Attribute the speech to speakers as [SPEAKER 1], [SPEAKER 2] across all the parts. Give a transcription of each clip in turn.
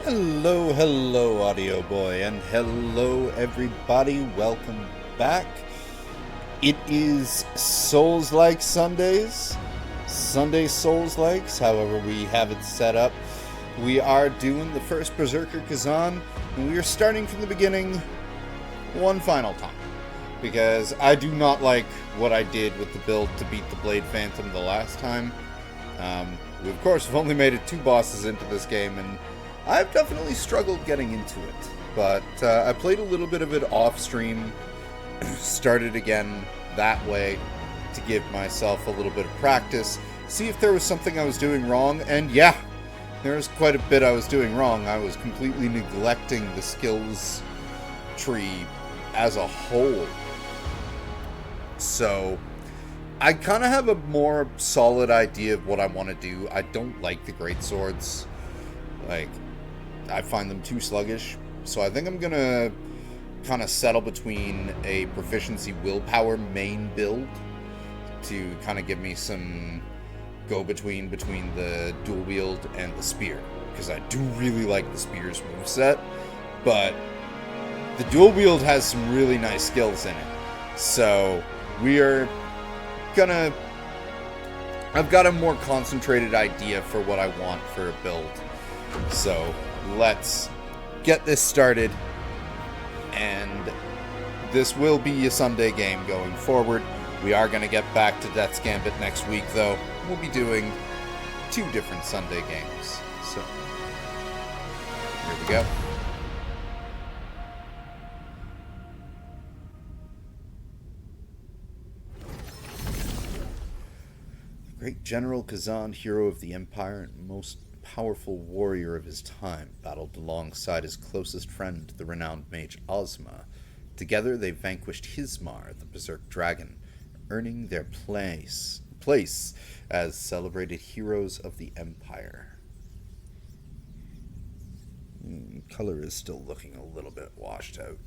[SPEAKER 1] Hello, hello, audio boy, and hello, everybody. Welcome back. It is Souls-like Sundays. Sunday Souls-likes, however we have it set up. We are doing the first Berserker Khazan, and we are starting from the beginning one final time. Because I do not like what I did with the build to beat the Blade Phantom the last time. We, of course, have only made it 2 bosses into this game, and I've definitely struggled getting into it, but I played a little bit of it off-stream, started again that way to give myself a little bit of practice, see if there was something I was doing wrong, and yeah, there's quite a bit I was doing wrong. I was completely neglecting the skills tree as a whole. So I kind of have a more solid idea of what I want to do. I don't like the greatswords. I find them too sluggish, so I think I'm gonna kind of settle between a proficiency willpower main build to kind of give me some go-between between the dual wield and the spear, because I do really like the spear's moveset, but the dual wield has some really nice skills in it, so we are gonna... I've got a more concentrated idea for what I want for a build, so let's get this started, and this will be a Sunday game going forward. We are going to get back to Death's Gambit next week, though. We'll be doing 2 different Sunday games, so here we go. Great General Khazan, hero of the Empire and most powerful warrior of his time, battled alongside his closest friend, the renowned mage Ozma. Together they vanquished Hismar, the Berserk dragon, earning their place as celebrated heroes of the Empire. Color is still looking a little bit washed out.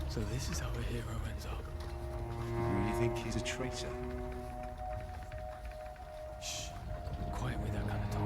[SPEAKER 2] So this is how a hero ends up.
[SPEAKER 3] You think he's a traitor?
[SPEAKER 2] Shh. Quiet with that kind of talk.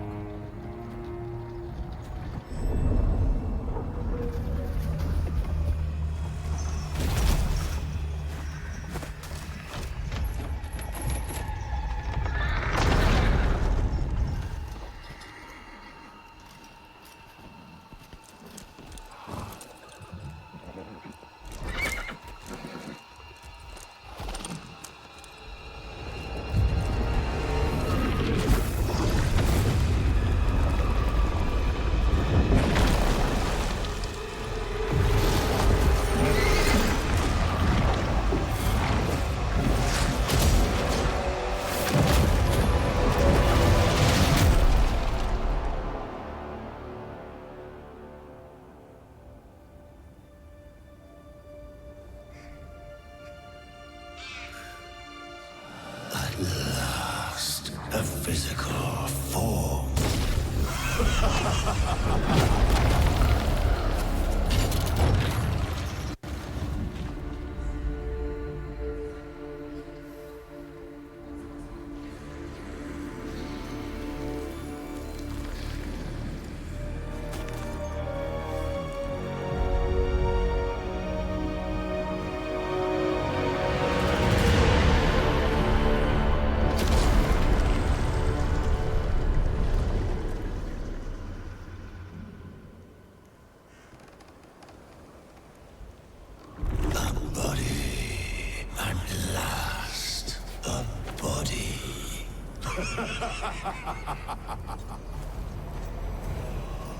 [SPEAKER 4] A physical form.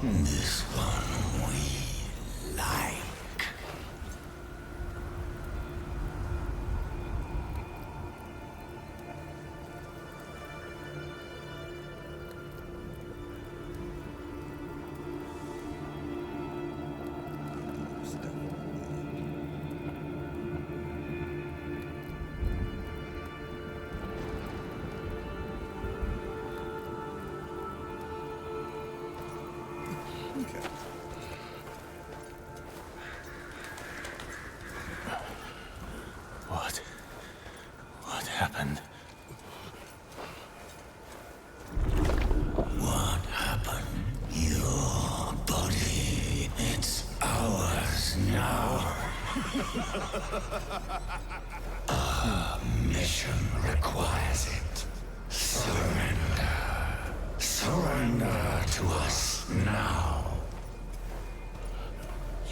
[SPEAKER 4] This one we like.
[SPEAKER 1] Okay.
[SPEAKER 2] What happened?
[SPEAKER 4] What happened? Your body, it's ours now. Our mission requires it. Surrender. Surrender to us now.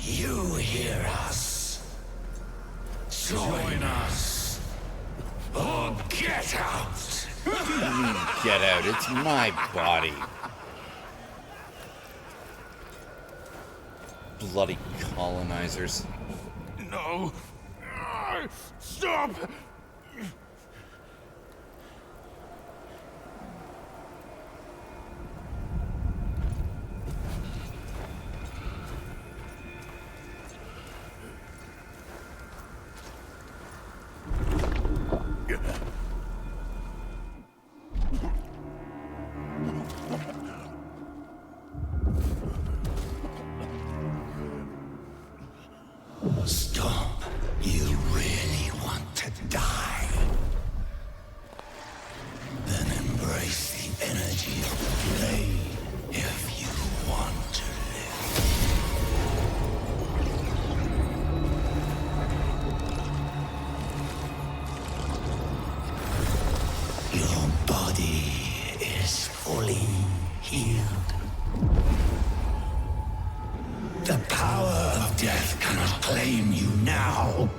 [SPEAKER 4] You hear us. Join us. Or get out.
[SPEAKER 1] Get out. It's my body. Bloody colonizers.
[SPEAKER 2] No! Stop!
[SPEAKER 4] Stop. You really want to die? Then embrace the energy of the blade if you want to live. Your body is fully healed. The power of death cannot claim you now.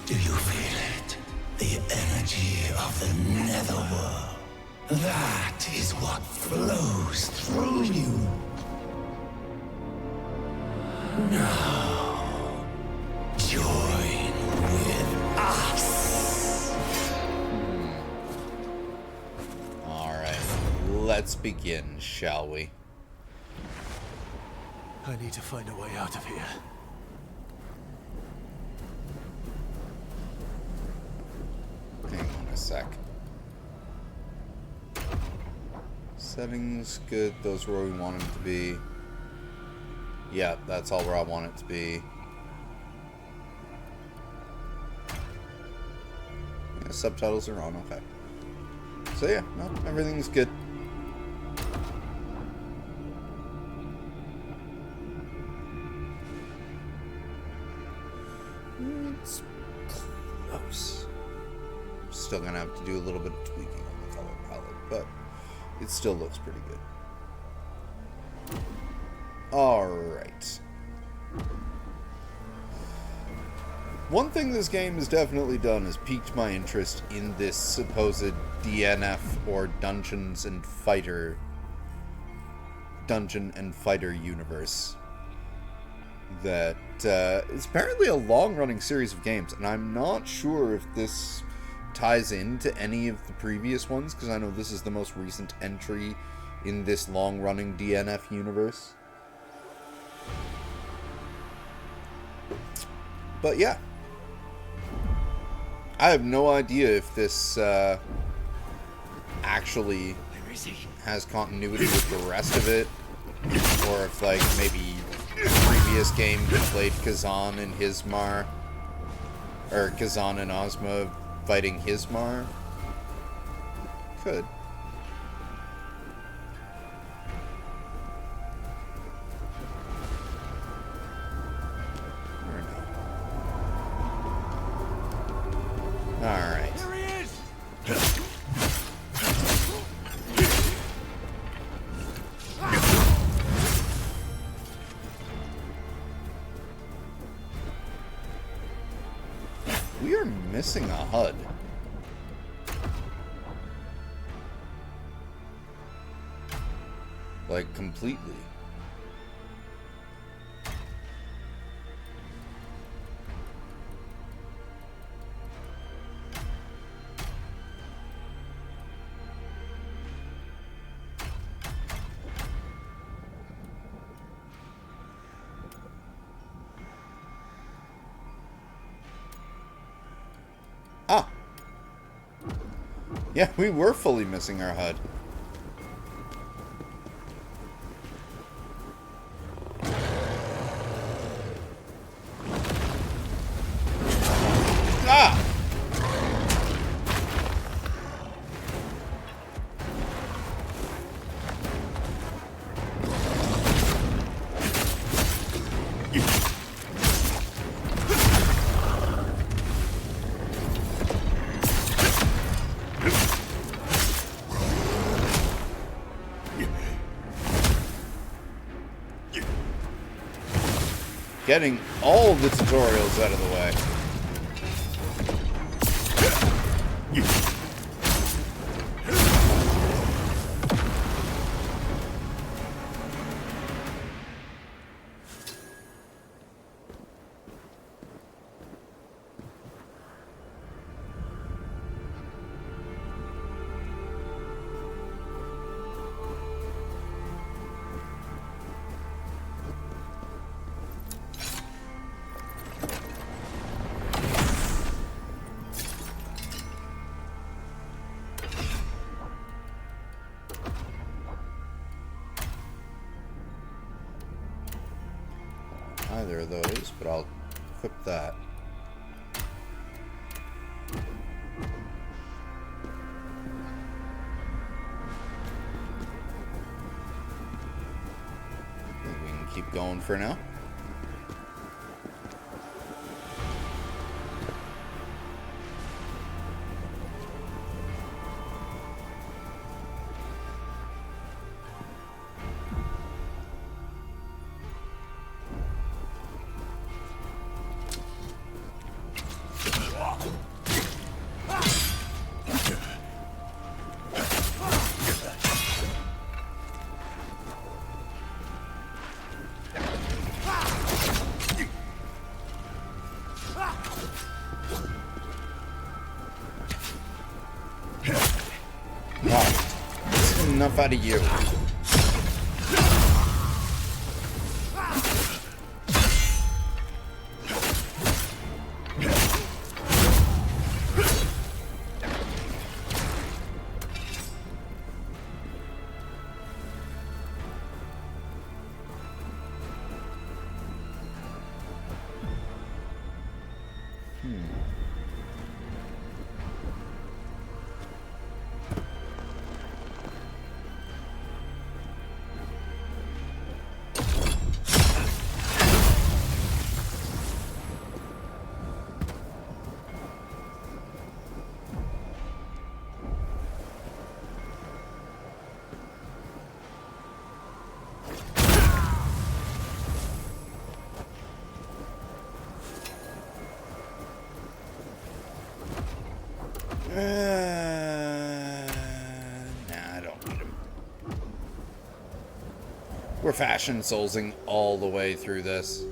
[SPEAKER 4] Do you feel it? The energy of the netherworld. That is what flows through you. Now, join with us.
[SPEAKER 1] Alright. Let's begin, shall we?
[SPEAKER 2] I need to find a way out of here.
[SPEAKER 1] Hang on a sec. Settings, good. Those are where we want them to be. Yeah, that's all where I want it to be. Yeah, subtitles are on, okay. So yeah, no, everything's good. It's close. Still gonna have to do a little bit of tweaking on the color palette, but it still looks pretty good. Alright. One thing this game has definitely done is piqued my interest in this supposed DNF or Dungeon and Fighter universe. That it's apparently a long-running series of games, and I'm not sure if this ties into any of the previous ones, because I know this is the most recent entry in this long-running DNF universe. But yeah, I have no idea if this actually has continuity with the rest of it, or if, like, maybe previous game you played Khazan and Hismar, or Khazan and Ozma fighting Hismar. Could. Or no. Alright.
[SPEAKER 2] Here he is!
[SPEAKER 1] We are missing a HUD. Like, completely. Ah! Yeah, we were fully missing our HUD. Ah! Getting all the tutorials out of the way. Either of those, but I'll equip that. I think we can keep going for now. Enough out of you. Nah, I don't need him. We're fashion soulsing all the way through this.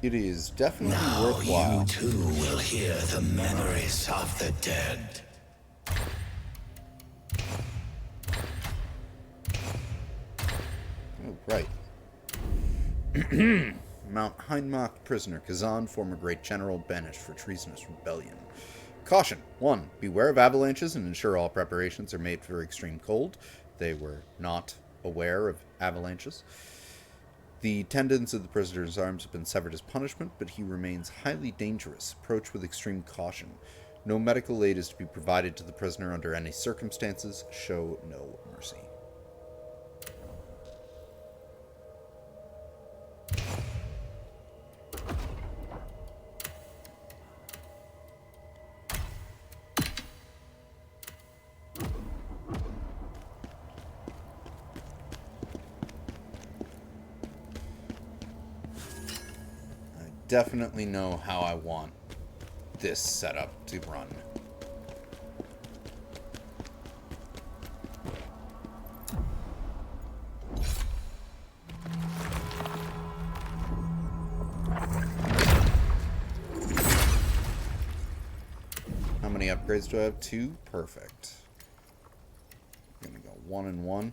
[SPEAKER 1] It is definitely worthwhile.
[SPEAKER 4] You too will hear the memories of the dead.
[SPEAKER 1] Oh, right. Mount Hindmark prisoner. Khazan, former great general, banished for treasonous rebellion. Caution. 1. Beware of avalanches and ensure all preparations are made for extreme cold. They were not aware of avalanches. The tendons of the prisoner's arms have been severed as punishment, but he remains highly dangerous. Approach with extreme caution. No medical aid is to be provided to the prisoner under any circumstances. Show no mercy. Definitely know how I want this setup to run. How many upgrades do I have? 2? Perfect. I'm gonna go 1 and 1.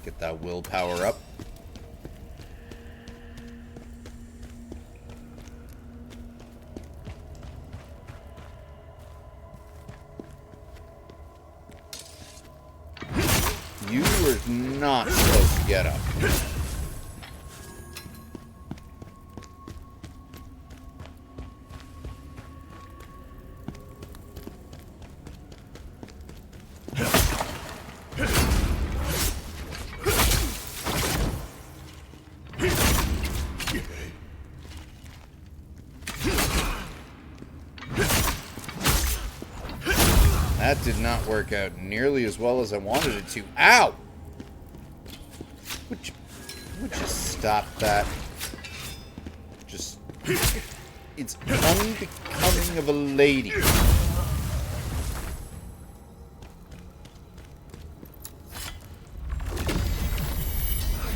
[SPEAKER 1] Get that willpower up. You were not supposed to get up. That did not work out nearly as well as I wanted it to. Ow! Would you stop that? Just... It's unbecoming of a lady.
[SPEAKER 2] I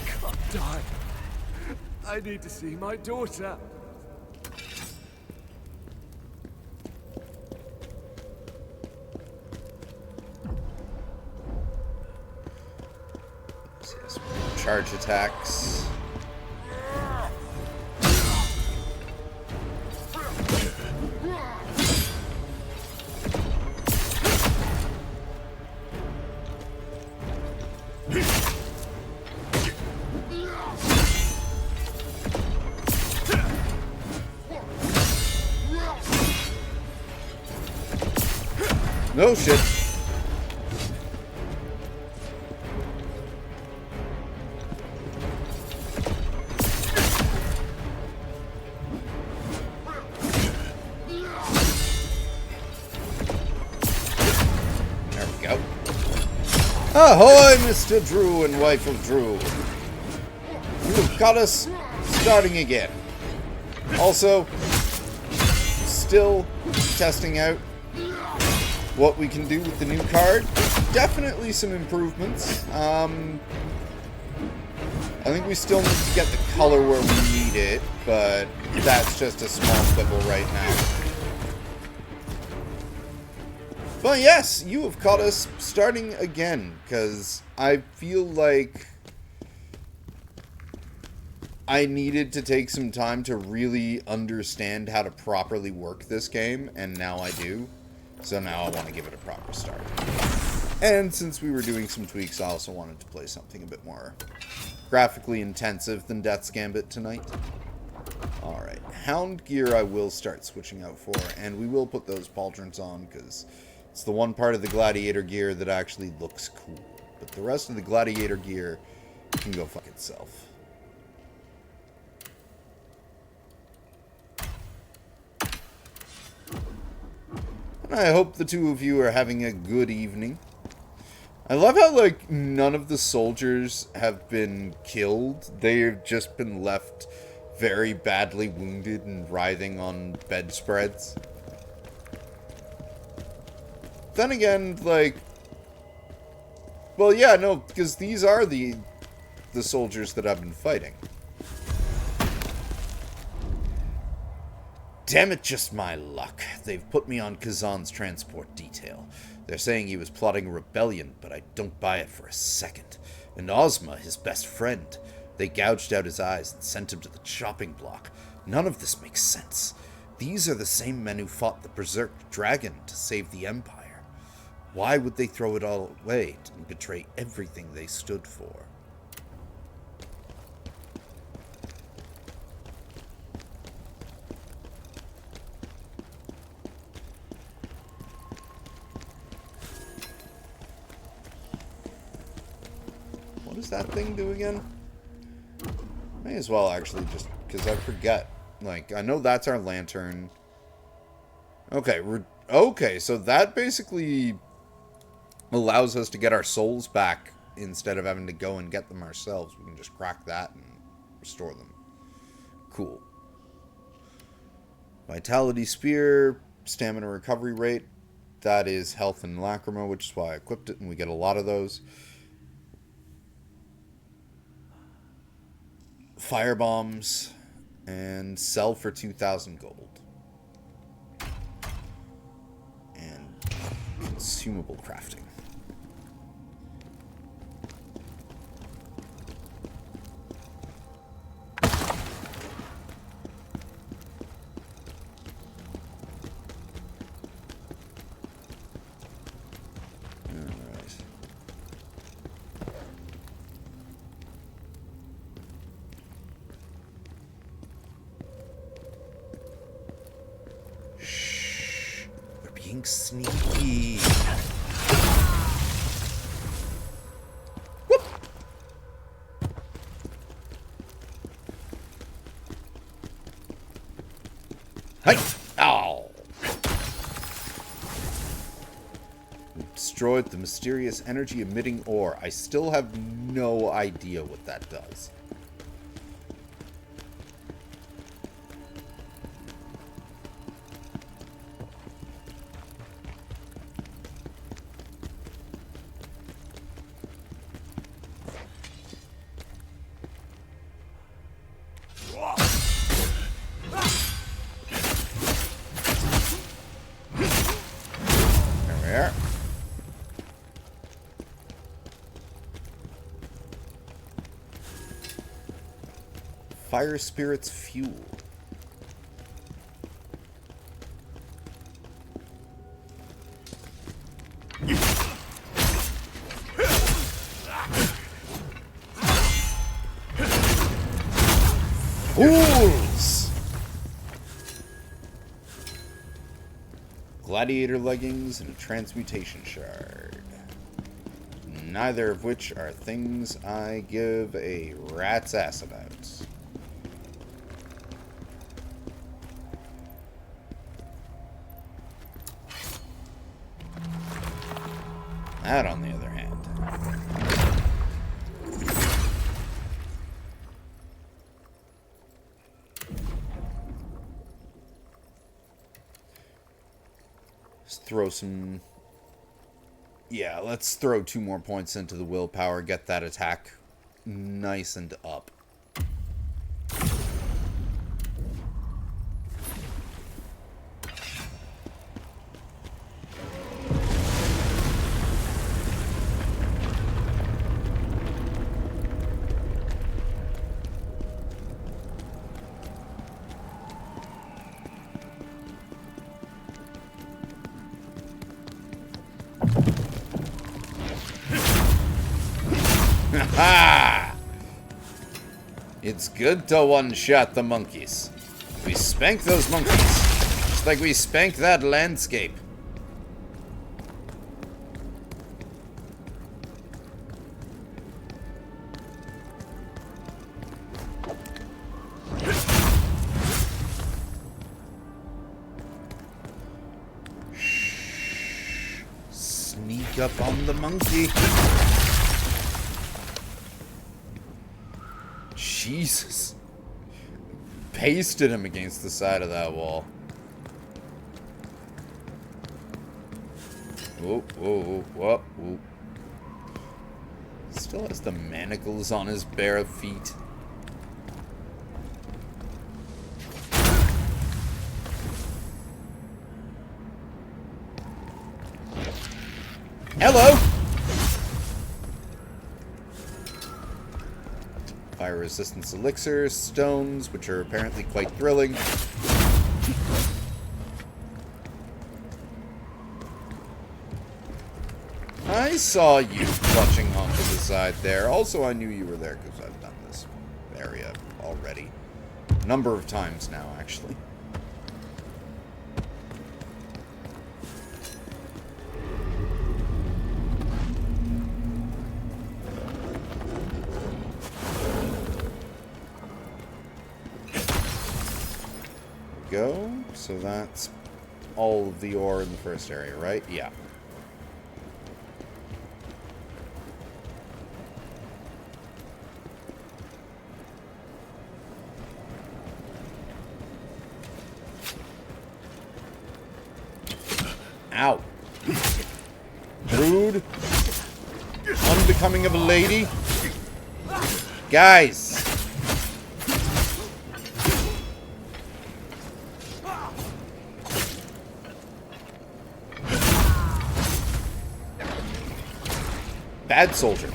[SPEAKER 2] can't die. I need to see my daughter.
[SPEAKER 1] Charge attacks. No shit. Ahoy, Mr. Drew and wife of Drew. You've got us starting again. Also, still testing out what we can do with the new card. Definitely some improvements. I think we still need to get the color where we need it, but that's just a small quibble right now. But yes, you have caught us starting again, because I feel like I needed to take some time to really understand how to properly work this game, and now I do. So now I want to give it a proper start. And since we were doing some tweaks, I also wanted to play something a bit more graphically intensive than Death's Gambit tonight. Alright, Hound gear I will start switching out for, and we will put those pauldrons on, because it's the one part of the Gladiator gear that actually looks cool. But the rest of the Gladiator gear can go fuck itself. And I hope the two of you are having a good evening. I love how, like, none of the soldiers have been killed. They've just been left very badly wounded and writhing on bedspreads. Then again, like... Well, yeah, no, because these are the soldiers that I've been fighting. Damn it, just my luck. They've put me on Khazan's transport detail. They're saying he was plotting a rebellion, but I don't buy it for a second. And Ozma, his best friend, they gouged out his eyes and sent him to the chopping block. None of this makes sense. These are the same men who fought the Berserker dragon to save the Empire. Why would they throw it all away and betray everything they stood for? What does that thing do again? May as well actually just, because I forget. Like, I know that's our lantern. Okay, so that basically allows us to get our souls back instead of having to go and get them ourselves. We can just crack that and restore them. Cool. Vitality Spear, stamina recovery rate. That is health and lacrima, which is why I equipped it, and we get a lot of those. Fire bombs, and sell for 2,000 gold. And consumable crafting. Sneaky. Whoop. Hi. Ow. We destroyed the mysterious energy emitting ore. I still have no idea what that does. Fire Spirit's fuel. Fools! Gladiator leggings and a transmutation shard. Neither of which are things I give a rat's ass about. That, on the other hand. Let's throw some... Yeah, let's throw 2 more points into the willpower, get that attack nice and up. Ha! It's good to one-shot the monkeys. We spank those monkeys, just like we spank that landscape. Shh. Sneak up on the monkey. Jesus. Pasted him against the side of that wall. Whoa, whoa, whoa, whoa. Still has the manacles on his bare feet. Hello! Fire resistance elixir, stones, which are apparently quite thrilling. saw you clutching onto the side there. Also, I knew you were there because I've done this area already. A number of times now, actually. Go. So that's all of the ore in the first area, right? Yeah. Ow. Rude. Unbecoming of a lady. Guys. Bad soldier.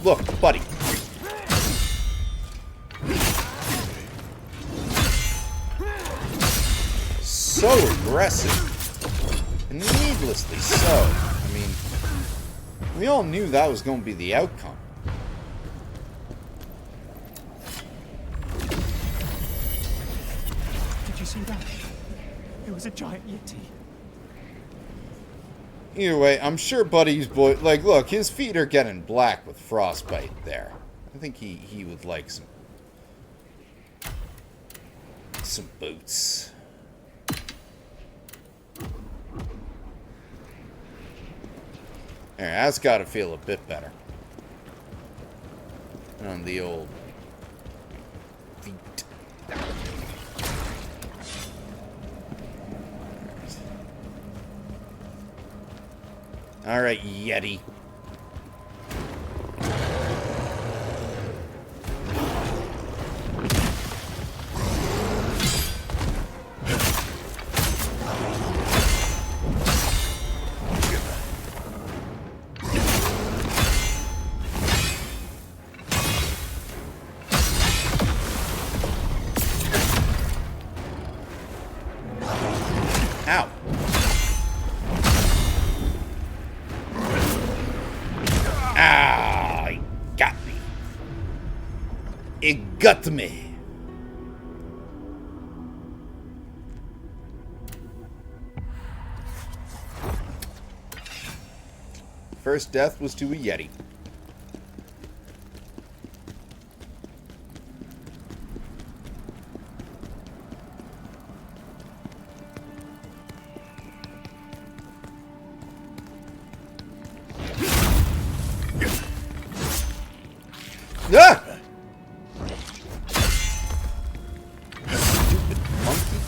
[SPEAKER 1] Look, buddy. So aggressive. And needlessly so. I mean, we all knew that was going to be the outcome.
[SPEAKER 3] Did you see that? It was a giant yeti.
[SPEAKER 1] Either way, I'm sure Buddy's boy... Like, look, his feet are getting black with frostbite there. I think he would like some boots. Alright, that's got to feel a bit better. On the old feet. Alright, Yeti. Ow. Ah, he got me. It got me. First death was to a Yeti. Ah! Stupid monkey.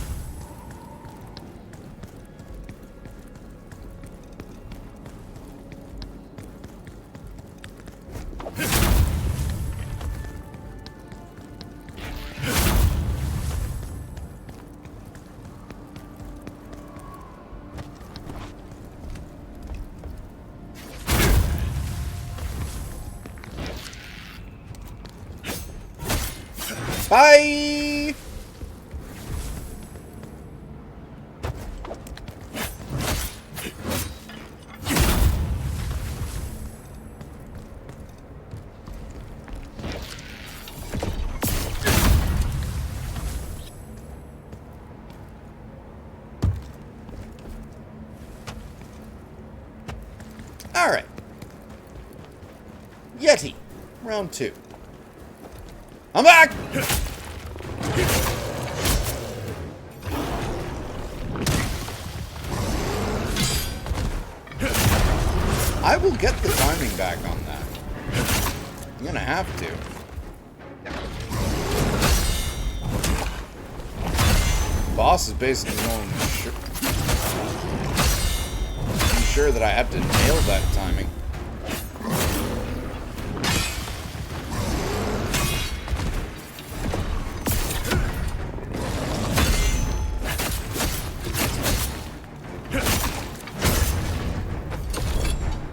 [SPEAKER 1] Bye! Alright. Yeti. Round 2. I'm back! I will get the timing back on that. I'm gonna have to. The boss is basically going to ensure that I have to nail that timing.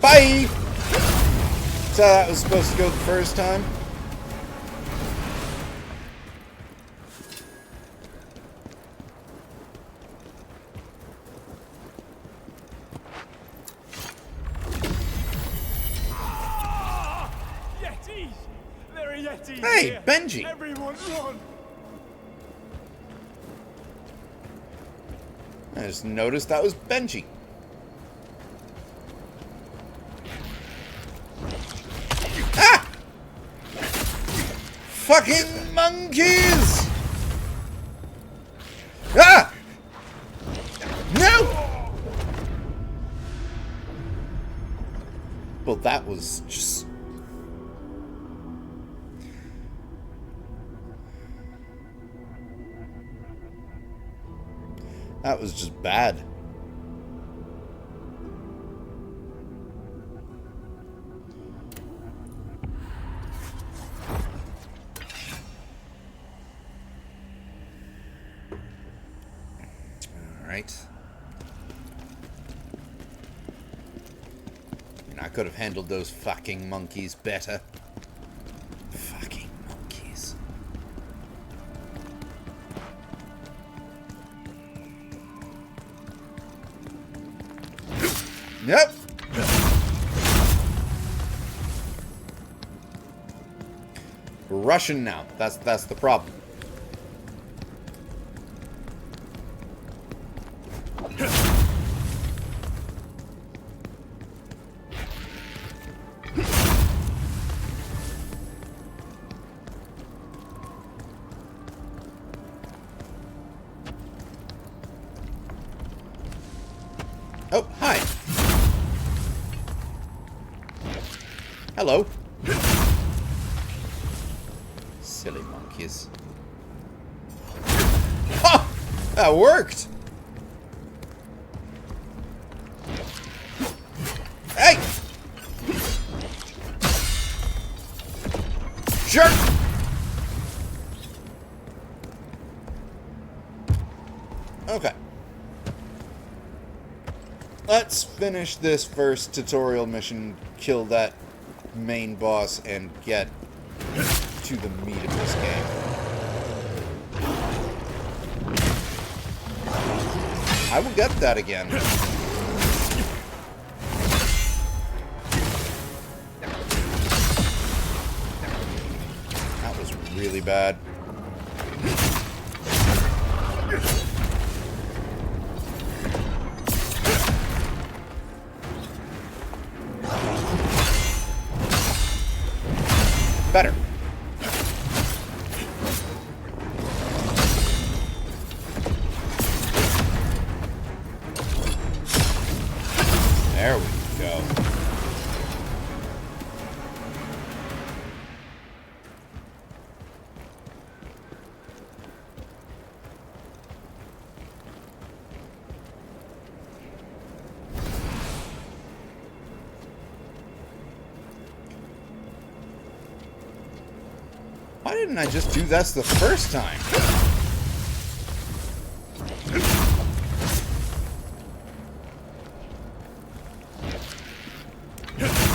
[SPEAKER 1] Bye! So that was supposed to go the first time.
[SPEAKER 3] Yetis! There are Yetis
[SPEAKER 1] Hey,
[SPEAKER 3] here.
[SPEAKER 1] Benji!
[SPEAKER 3] Everyone run!
[SPEAKER 1] I just noticed that was Benji. Ah! Fucking monkeys! Ah! No! Well, that was just... That was just bad. Alright. I could have handled those fucking monkeys better. Fucking monkeys. Yep. We're rushing now. That's the problem. Oh, hi. Hello. Silly monkeys. Oh! That worked! Hey! Jerk! Okay. Let's finish this first tutorial mission, kill that main boss, and get to the meat of this game. I will get that again. That was really bad. Better. There we go. Why didn't I just do this the first time?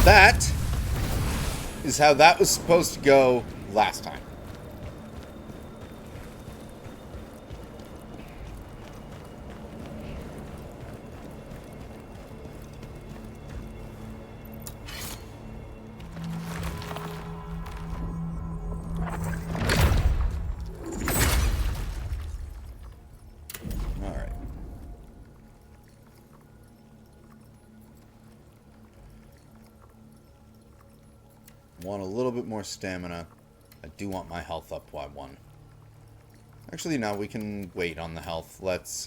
[SPEAKER 1] That is how that was supposed to go last time. Want a little bit more stamina. I do want my health up by 1. Actually, no, we can wait on the health. Let's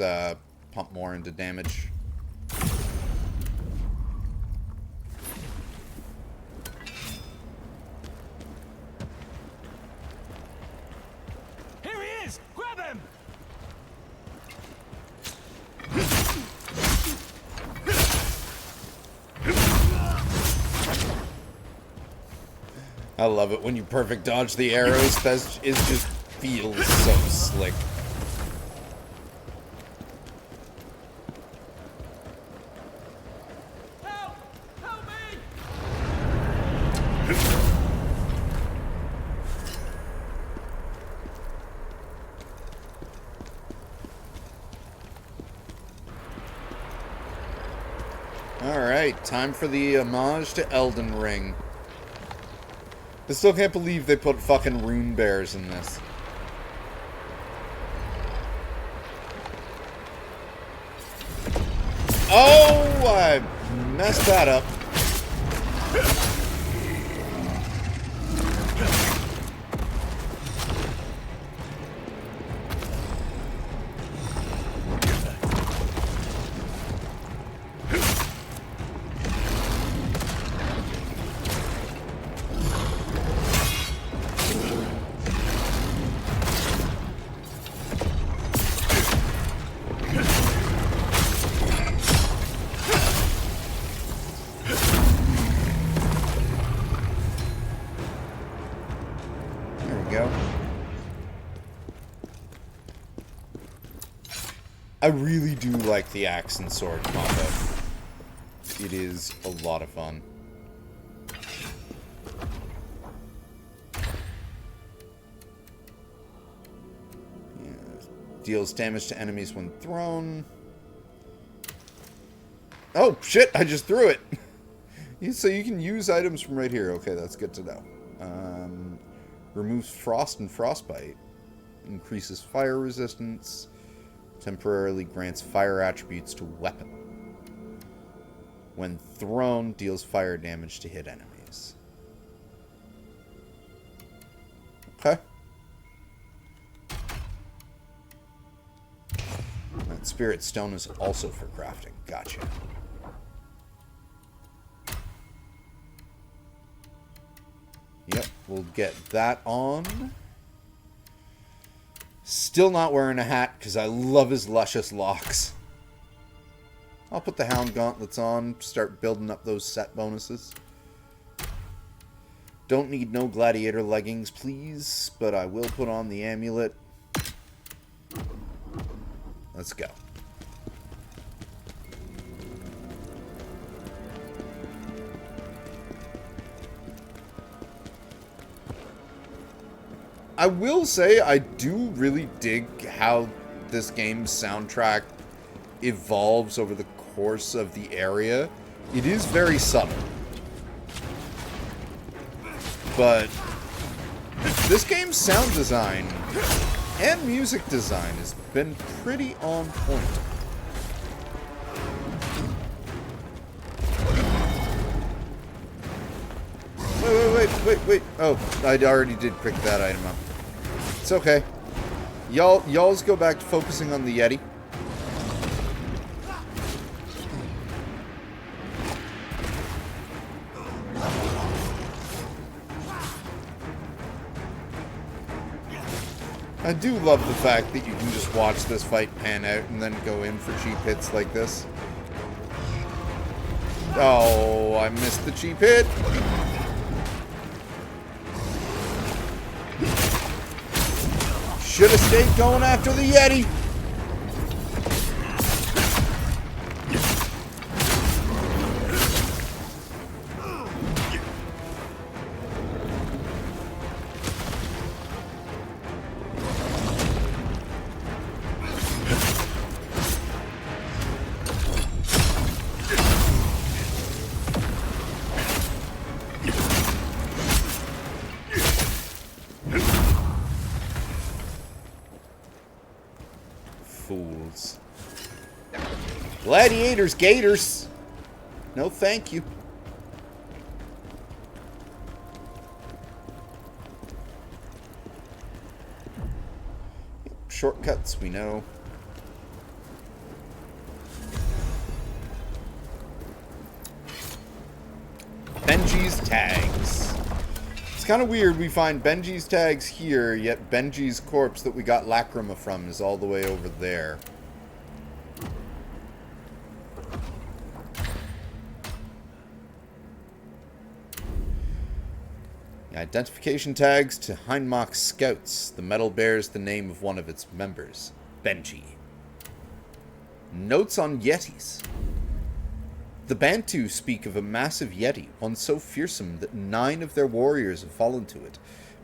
[SPEAKER 1] pump more into damage.
[SPEAKER 3] Here he is! Grab him!
[SPEAKER 1] I love it when you perfect dodge the arrows. It just feels so slick.
[SPEAKER 3] Help! Help me!
[SPEAKER 1] Alright, time for the homage to Elden Ring. I still can't believe they put fucking rune bears in this. Oh, I messed that up. I really do like the axe and sword combo. It is a lot of fun. Yeah. Deals damage to enemies when thrown. Oh, shit! I just threw it! So you can use items from right here. Okay, that's good to know. Removes frost and frostbite. Increases fire resistance. Temporarily grants fire attributes to weapon. When thrown, deals fire damage to hit enemies. Okay. That spirit stone is also for crafting. Gotcha. Yep, we'll get that on. Still not wearing a hat, because I love his luscious locks. I'll put the Hound Gauntlets on, start building up those set bonuses. Don't need no gladiator leggings, please, but I will put on the amulet. Let's go. I will say I do really dig how this game's soundtrack evolves over the course of the area. It is very subtle. But this game's sound design and music design has been pretty on point. Wait. Oh, I already did pick that item up. It's okay. Y'all's go back to focusing on the Yeti. I do love the fact that you can just watch this fight pan out and then go in for cheap hits like this. Oh, I missed the cheap hit. Should have stayed going after the Yeti. Fools. Gladiators, gators. No, thank you. Shortcuts, we know. Benji's tags. It's kind of weird we find Benji's tags here, yet Benji's corpse that we got Lacrima from is all the way over there. Identification tags to Heinmach's scouts. The medal bears the name of one of its members, Benji. Notes on Yetis. The Bantu speak of a massive Yeti, one so fearsome that 9 of their warriors have fallen to it.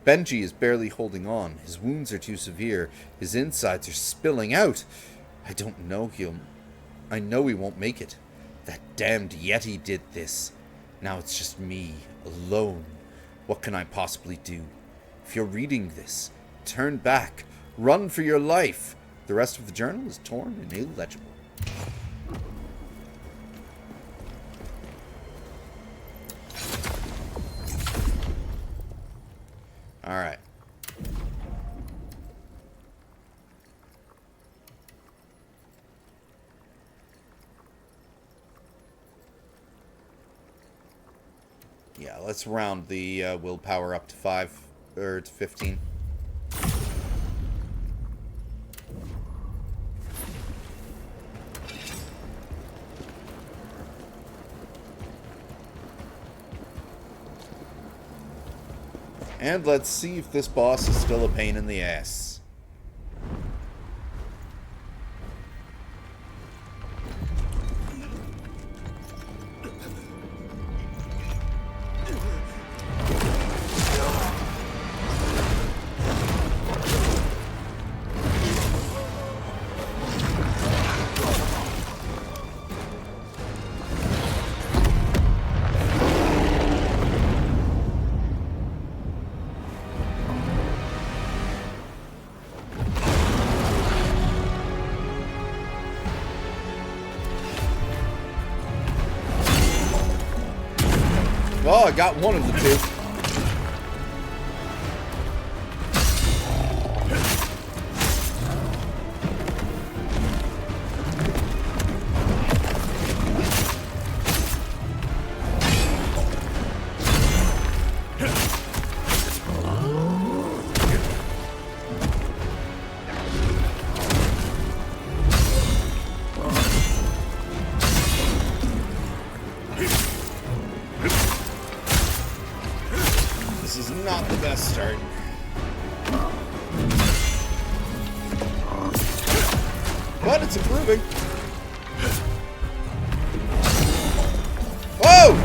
[SPEAKER 1] Benji is barely holding on. His wounds are too severe. His insides are spilling out. I know he won't make it. That damned Yeti did this. Now it's just me, alone. What can I possibly do? If you're reading this, turn back. Run for your life. The rest of the journal is torn and illegible. Alright. Yeah, let's round the willpower up to 5, or to 15. And let's see if this boss is still a pain in the ass. Oh, I got one of the two. This is not the best start. But it's improving. Whoa!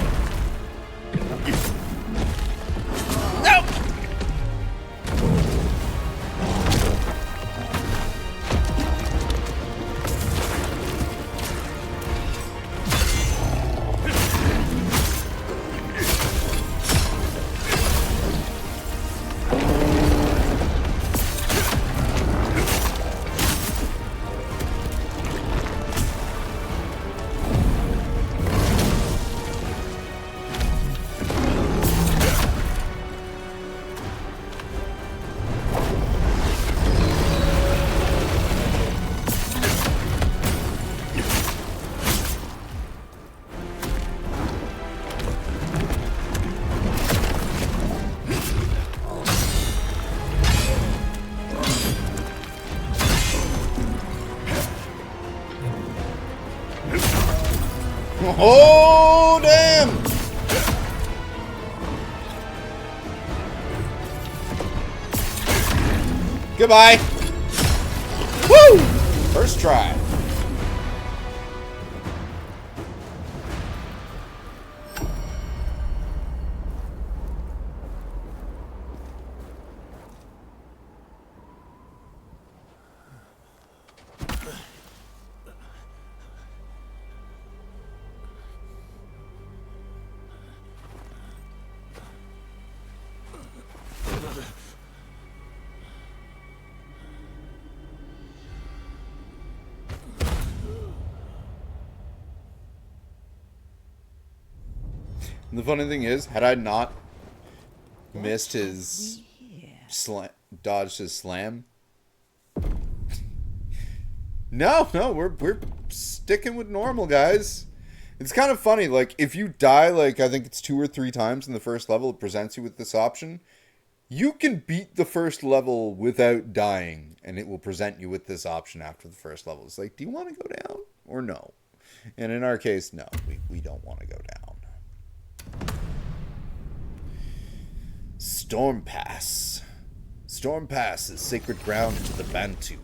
[SPEAKER 1] No! Oh, damn! Goodbye. Woo! First try. And the funny thing is, had I not missed his dodged his slam. No, we're sticking with normal, guys. It's kind of funny, like, if you die, like, I think it's 2 or 3 times in the first level, it presents you with this option. You can beat the first level without dying, and it will present you with this option after the first level. It's like, do you want to go down or no? And in our case, no, we don't want to go down. Storm Pass. Storm Pass is sacred ground to the Bantu,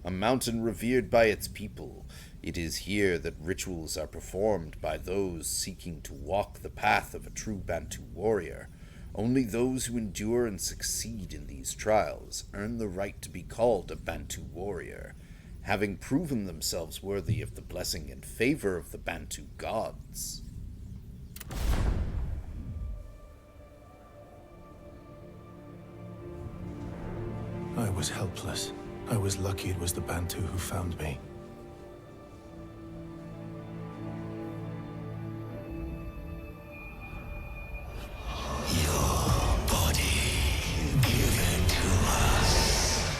[SPEAKER 1] a mountain revered by its people. It is here that rituals are performed by those seeking to walk the path of a true Bantu warrior. Only those who endure and succeed in these trials earn the right to be called a Bantu warrior. having proven themselves worthy of the blessing and favor of the Bantu gods.
[SPEAKER 5] I was helpless. I was lucky it was the Bantu who found me.
[SPEAKER 4] Your body, give it to us.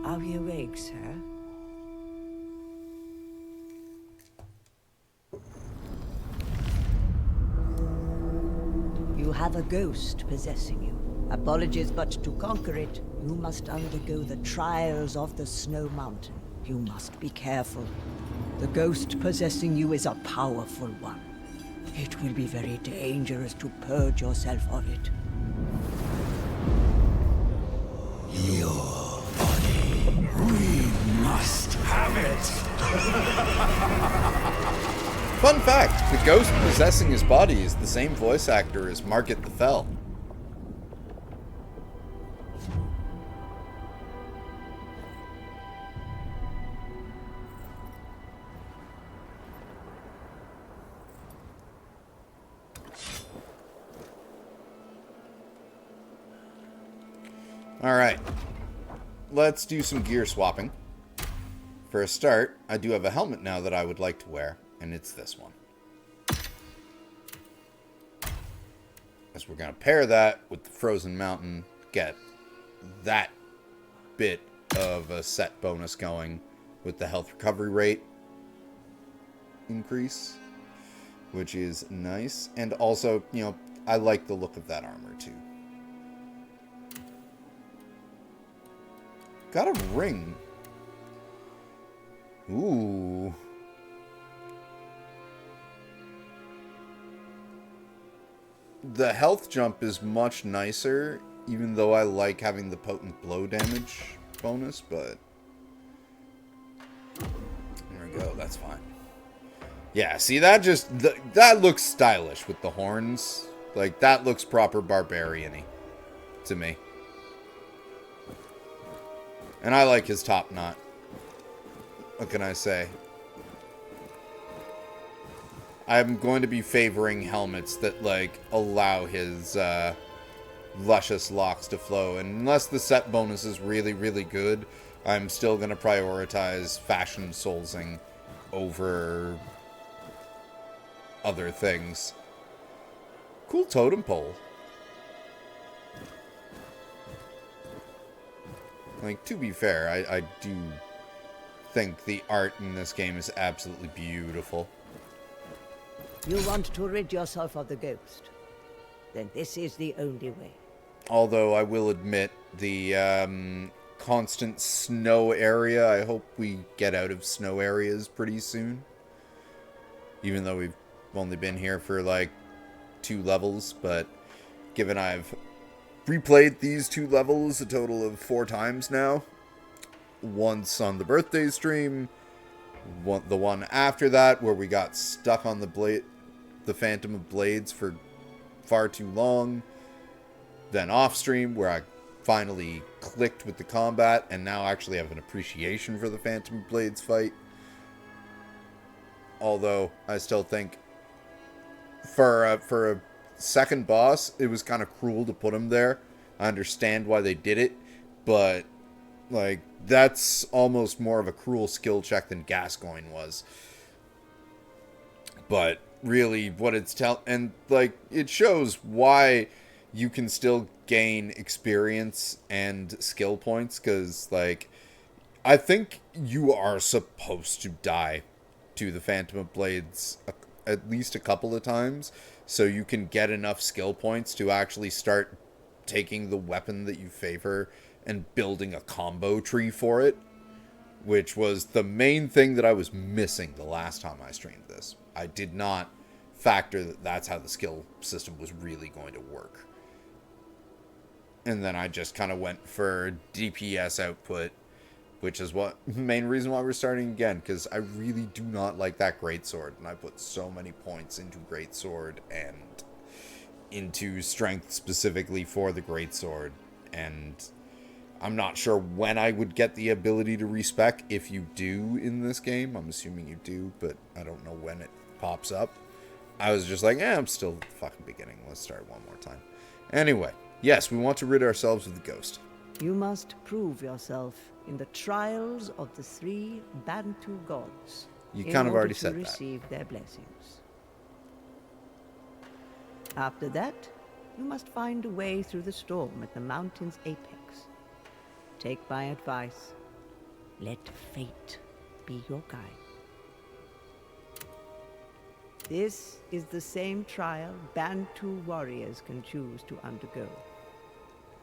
[SPEAKER 6] Are we awake, sir? You have a ghost possessing you. Apologies, but to conquer it, you must undergo the trials of the Snow Mountain. You must be careful. The ghost possessing you is a powerful one. It will be very dangerous to purge yourself of it.
[SPEAKER 4] Your body, we must have it.
[SPEAKER 1] Fun fact, the ghost possessing his body is the same voice actor as Margit the Fell. Alright, let's do some gear swapping. For a start, I do have a helmet now that I would like to wear, and it's this one. As we're going to pair that with the Frozen Mountain, get that bit of a set bonus going with the health recovery rate increase, which is nice. And also, you know, I like the look of that armor too. Got a ring. Ooh. The health jump is much nicer, even though I like having the potent blow damage bonus, but there we go, that's fine. Yeah, see, that just, that looks stylish with the horns. Like, that looks proper barbarian-y to me. And I like his top knot. What can I say? I'm going to be favoring helmets that, like, allow his luscious locks to flow. And unless the set bonus is really, really good, I'm still going to prioritize fashion soulsing over other things. Cool totem pole. Like, to be fair, I do think the art in this game is absolutely beautiful.
[SPEAKER 6] You want to rid yourself of the ghost? Then this is the only way.
[SPEAKER 1] Although I will admit, the constant snow area, I hope we get out of snow areas pretty soon. Even though we've only been here for like 2 levels, but given I've replayed these 2 levels a total of 4 times now. Once on the birthday stream, the one after that where we got stuck on the Phantom of Blades for far too long. Then off stream where I finally clicked with the combat and now actually have an appreciation for the Phantom of Blades fight. Although I still think for a second boss, it was kind of cruel to put him there. I understand why they did it, but like, that's almost more of a cruel skill check than Gascoigne was. But really, what it's and like, it shows why you can still gain experience and skill points, because like, I think you are supposed to die to the Phantom of Blades at least a couple of times, so you can get enough skill points to actually start taking the weapon that you favor and building a combo tree for it, which was the main thing that I was missing the last time I streamed this. I did not factor that that's how the skill system was really going to work. And then I just kind of went for DPS output, which is what main reason why we're starting again, because I really do not like that greatsword, and I put so many points into greatsword, and into strength specifically for the greatsword, and I'm not sure when I would get the ability to respec. If you do in this game, I'm assuming you do, but I don't know when it pops up. I was just like, I'm still fucking beginning. Let's start one more time. Anyway, yes, we want to rid ourselves of the ghost.
[SPEAKER 6] You must prove yourself in the trials of the 3 Bantu gods.
[SPEAKER 1] You kind of already said
[SPEAKER 6] to
[SPEAKER 1] that.
[SPEAKER 6] receive their blessings. After that, you must find a way through the storm at the mountain's apex. Take my advice. Let fate be your guide. This is the same trial Bantu warriors can choose to undergo.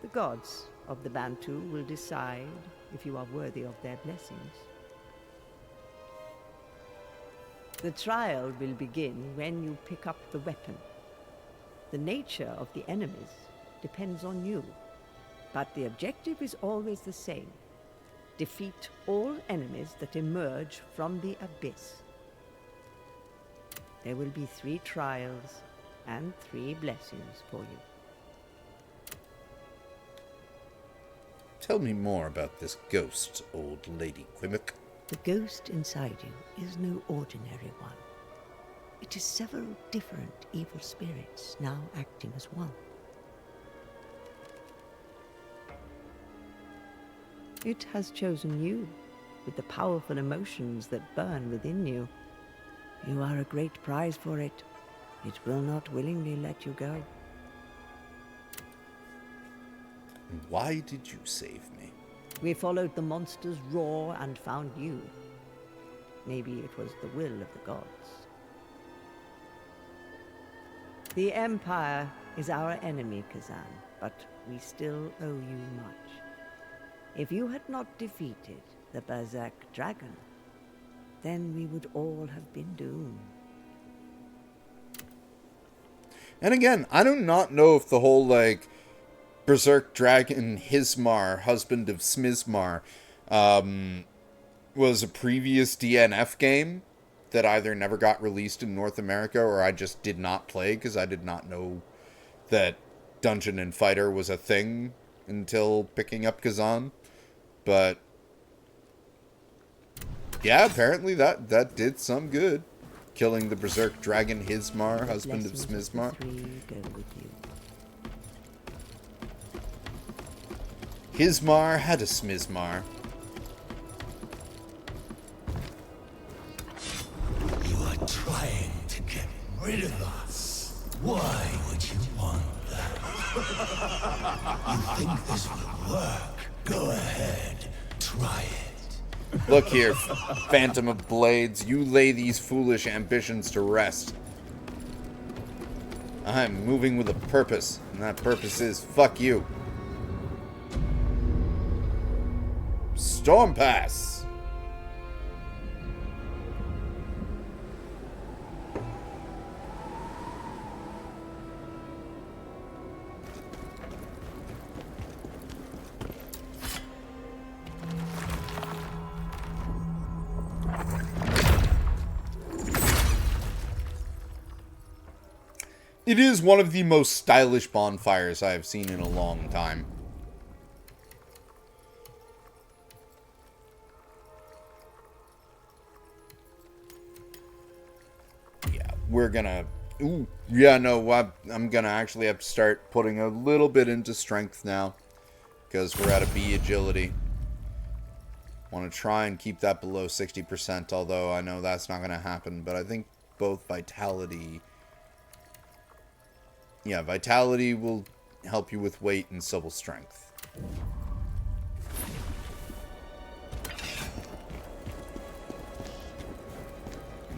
[SPEAKER 6] The gods of the Bantu will decide if you are worthy of their blessings. The trial will begin when you pick up the weapon. The nature of the enemies depends on you, but the objective is always the same. Defeat all enemies that emerge from the abyss. There will be 3 trials and 3 blessings for you.
[SPEAKER 1] Tell me more about this ghost, old Lady Quimmock.
[SPEAKER 6] The ghost inside you is no ordinary one. It is several different evil spirits now acting as one. It has chosen you, with the powerful emotions that burn within you. You are a great prize for it. It will not willingly let you go.
[SPEAKER 1] Why did you save me?
[SPEAKER 6] We followed the monster's roar and found you. Maybe it was the will of the gods. The Empire is our enemy, Khazan, but we still owe you much. If you had not defeated the Berserker dragon, then we would all have been doomed.
[SPEAKER 1] And again, I do not know if the whole, like, Berserk dragon Hismar, husband of Smizmar, was a previous DNF game that either never got released in North America or I just did not play because I did not know that Dungeon and Fighter was a thing until picking up Khazan. But yeah, apparently that did some good. Killing the Berserk dragon Hismar, husband of Smizmar. Hismar had a Smizmar.
[SPEAKER 4] You are trying to get rid of us. Why would you want that? You think this will work? Go ahead, try it.
[SPEAKER 1] Look here, Phantom of Blades, you lay these foolish ambitions to rest. I'm moving with a purpose, and that purpose is fuck you. Storm Pass! It is one of the most stylish bonfires I have seen in a long time. Yeah, we're gonna... Ooh, yeah, no, I'm gonna actually have to start putting a little bit into strength now. Because we're at a B agility. Want to try and keep that below 60%, although I know that's not gonna happen. But I think both vitality... Yeah, vitality will help you with weight and so will strength.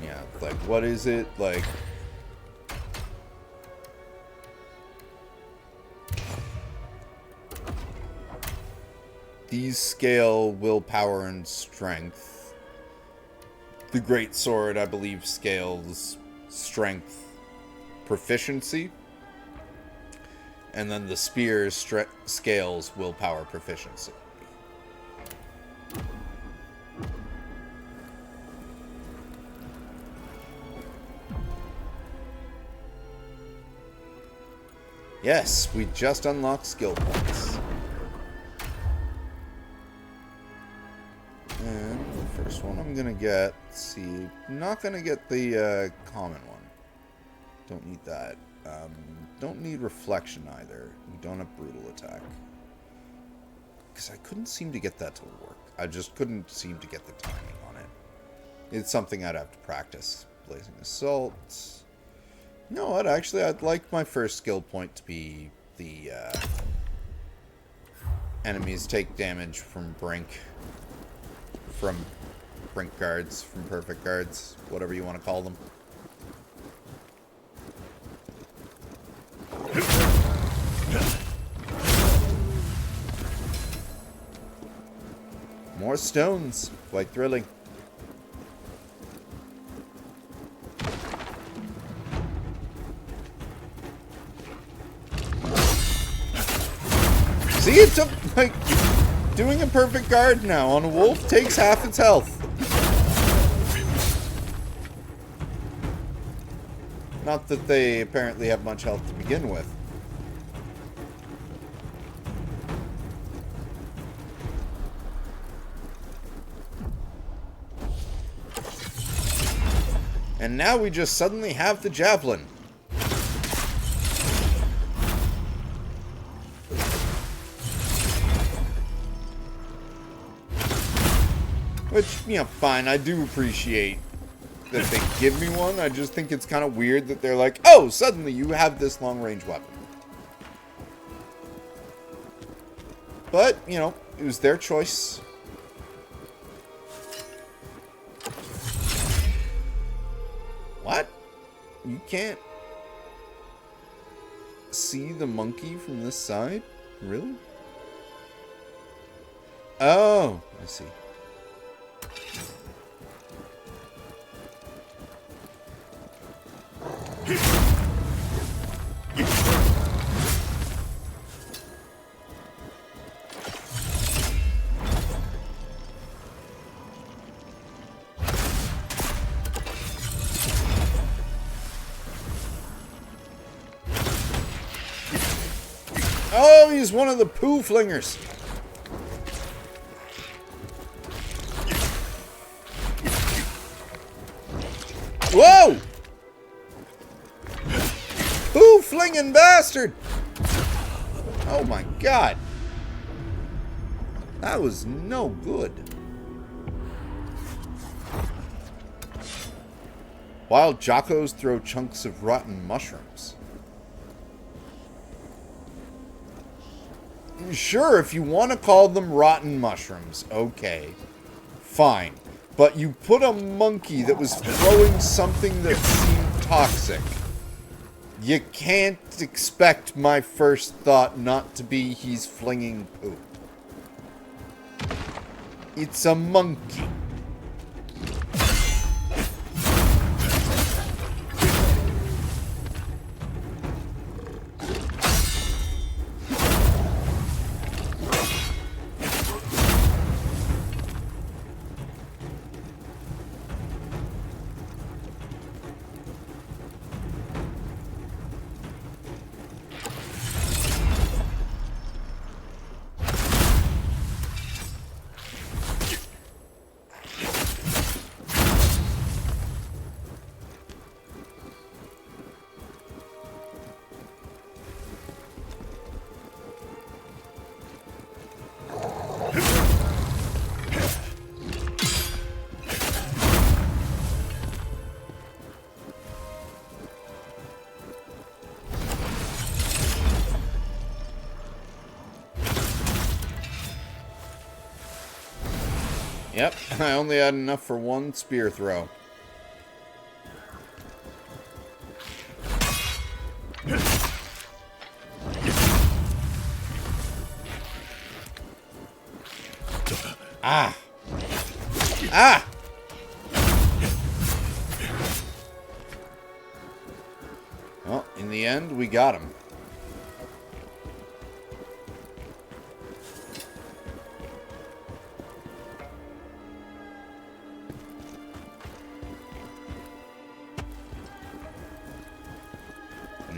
[SPEAKER 1] Yeah, like, what is it? Like... These scale willpower and strength. The great sword, I believe, scales strength proficiency. And then the spear scales willpower proficiency. Yes, we just unlocked skill points. And the first one I'm gonna get, let's see, not gonna get the common one. Don't need that. Don't need reflection either. We don't have brutal attack. Because I couldn't seem to get that to work. I just couldn't seem to get the timing on it. It's something I'd have to practice. Blazing Assault. You know what? Actually, I'd like my first skill point to be the enemies take damage from brink guards, from perfect guards, whatever you want to call them. More stones. Quite thrilling. See, it took, like, doing a perfect guard now on a wolf takes half its health. Not that they apparently have much health to begin with. And now we just suddenly have the javelin. Which, you know, fine, I do appreciate that they give me one. I just think it's kind of weird that they're like, oh, suddenly you have this long-range weapon. But, you know, it was their choice. What? You can't see the monkey from this side? Really? Oh, I see. Oh, he's one of the poo flingers. Whoa! Poo flinging bastard! Oh my god. That was no good. Wild Jockos throw chunks of rotten mushrooms. Sure, if you want to call them rotten mushrooms, okay. Fine. But you put a monkey that was throwing something that seemed toxic. You can't expect my first thought not to be he's flinging poop. It's a monkey. Yep, I only had enough for one spear throw. Ah! Ah! Well, in the end, we got him.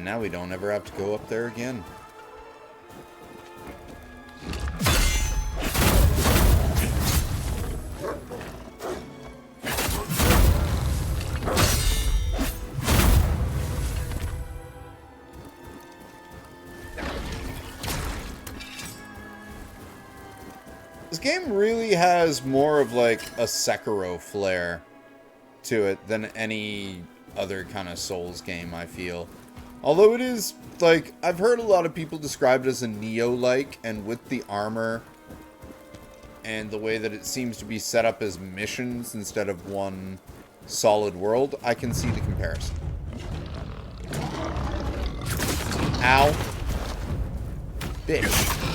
[SPEAKER 1] And now we don't ever have to go up there again. This game really has more of like a Sekiro flair to it than any other kind of Souls game, I feel. Although it is, like, I've heard a lot of people describe it as a Neo-like, and with the armor and the way that it seems to be set up as missions instead of one solid world, I can see the comparison. Ow. Bitch.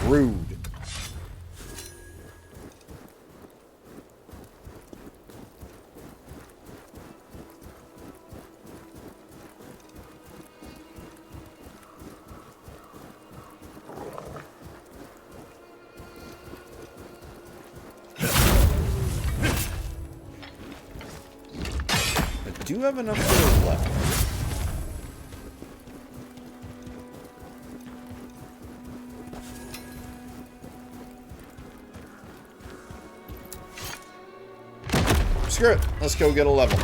[SPEAKER 1] Rude. I do have enough food left. Screw it. Let's go get a level.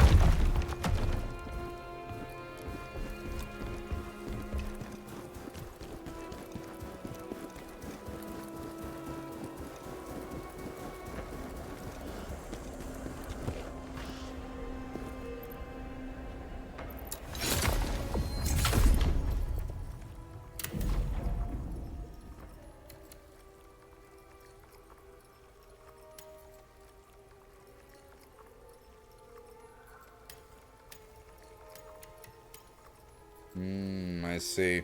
[SPEAKER 1] I see.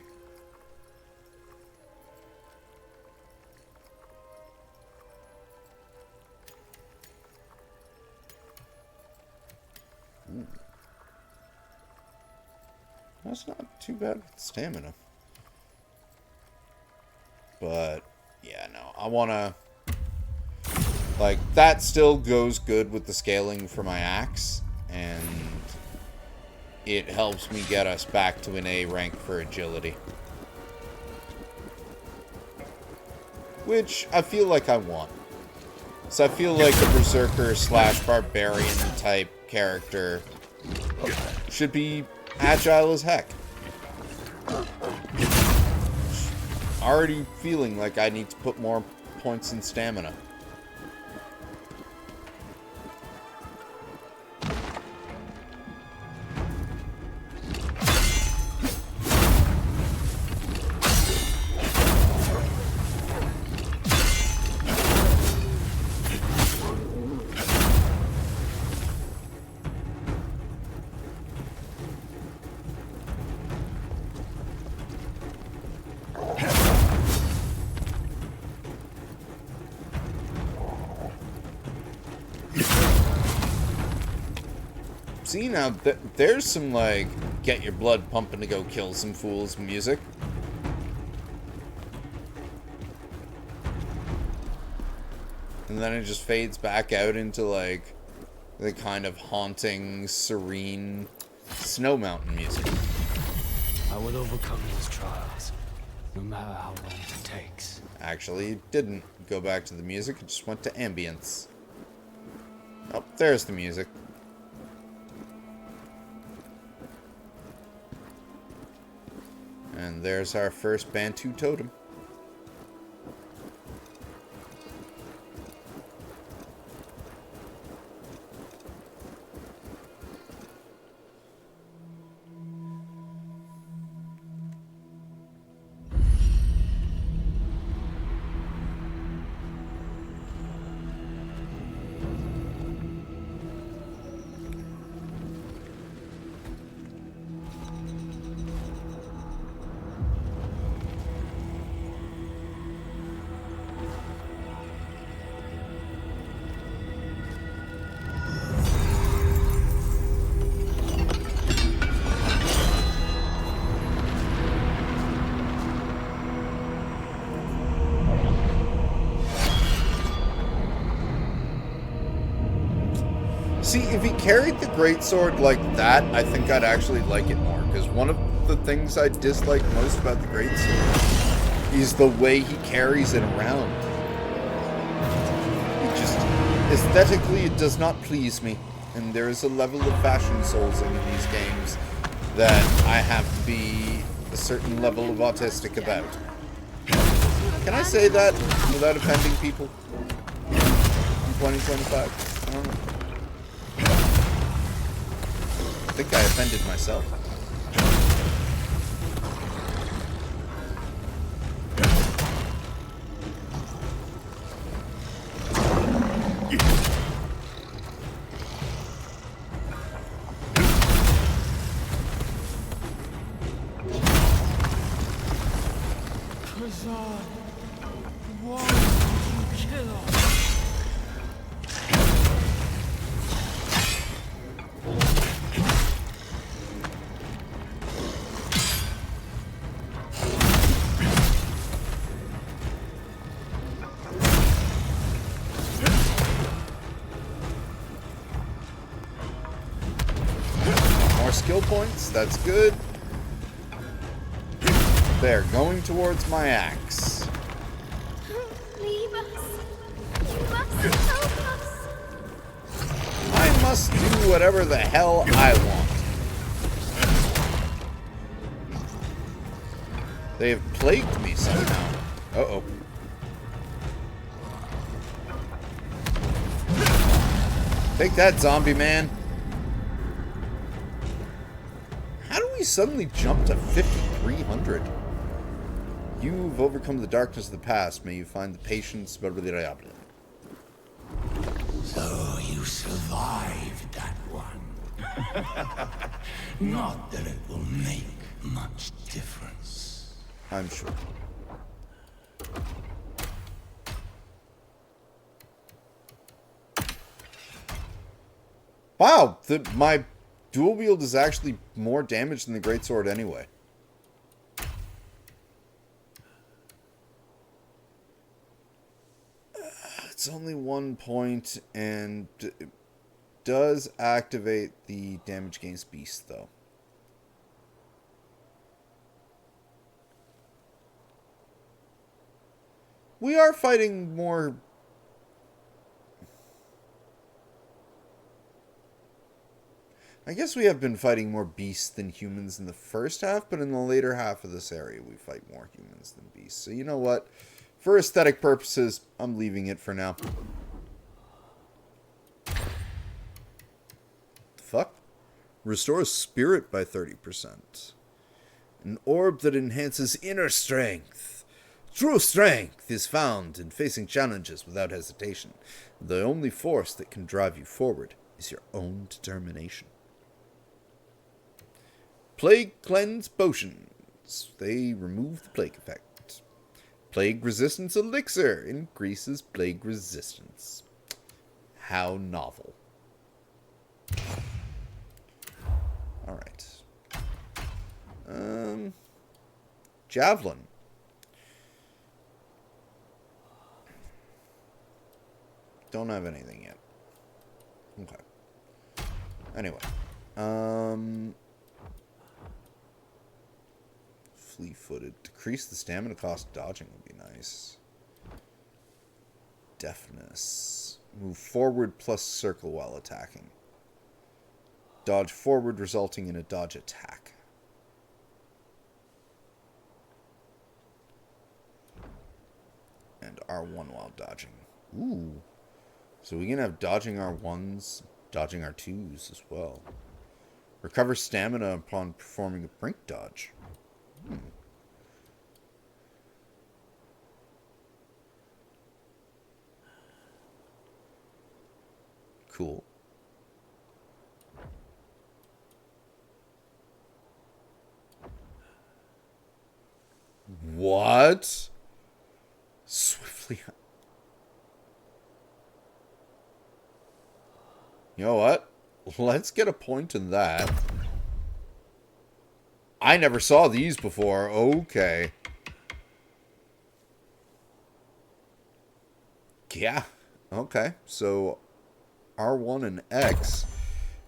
[SPEAKER 1] That's not too bad with stamina. But, yeah, no. I want to... Like, that still goes good with the scaling for my axe. And it helps me get us back to an A rank for agility. Which I feel like I want. So I feel like a Berserker / Barbarian type character should be agile as heck. Already feeling like I need to put more points in stamina. See, now, there's some, like, get your blood pumping to go kill some fools music. And then it just fades back out into, like, the kind of haunting, serene snow mountain music.
[SPEAKER 2] I will overcome these trials, no matter how long it takes.
[SPEAKER 1] Actually, it didn't go back to the music, it just went to ambience. Oh, there's the music. And there's our first Bantu totem. See, if he carried the greatsword like that, I think I'd actually like it more. Because one of the things I dislike most about the greatsword is the way he carries it around. It just, aesthetically, it does not please me. And there is a level of fashion souls in these games that I have to be a certain level of autistic about. Can I say that without offending people? In 2025? I don't know. I think I offended myself.
[SPEAKER 3] Khazan, why did you kill us?
[SPEAKER 1] More skill points, that's good. There, going towards my axe.
[SPEAKER 7] Leave us. You must help us.
[SPEAKER 1] I must do whatever the hell I want. They have plagued me somehow. Uh-oh. Take that, zombie man. How do we suddenly jump to 5,300? You've overcome the darkness of the past. May you find the patience of Berzerker.
[SPEAKER 4] So you survived that one. Not that it will make much difference.
[SPEAKER 1] I'm sure. Wow, my dual wield is actually more damage than the greatsword anyway. It's only 1 point, and it does activate the damage against beast, though. We are fighting more... I guess we have been fighting more beasts than humans in the first half, but in the later half of this area, we fight more humans than beasts. So you know what? For aesthetic purposes, I'm leaving it for now. Fuck. Restores spirit by 30%. An orb that enhances inner strength. True strength is found in facing challenges without hesitation. The only force that can drive you forward is your own determination. Plague Cleanse Potions. They remove the plague effect. Plague Resistance Elixir increases plague resistance. How novel. Alright. Javelin. Don't have anything yet. Okay. Anyway. Fleet-footed. Decrease the stamina cost dodging would be nice. Deafness. Move forward plus circle while attacking. Dodge forward resulting in a dodge attack. And R1 while dodging. Ooh. So we can have dodging R1s, dodging R2s as well. Recover stamina upon performing a brink dodge. Cool. What? Swiftly. You know what? Let's get a point in that. I never saw these before. Okay. Yeah. Okay. So R1 and X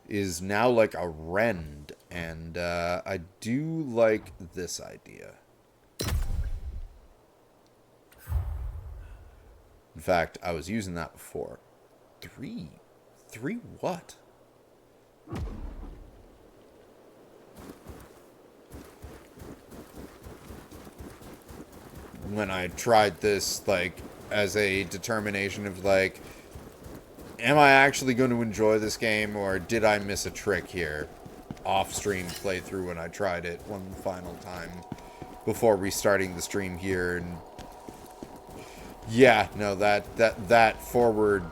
[SPEAKER 1] is now like a rend, and I do like this idea. In fact, I was using that before. Three what? When I tried this, like, as a determination of, like, am I actually going to enjoy this game, or did I miss a trick here? Off-stream playthrough when I tried it one final time before restarting the stream here, and yeah, no, that forward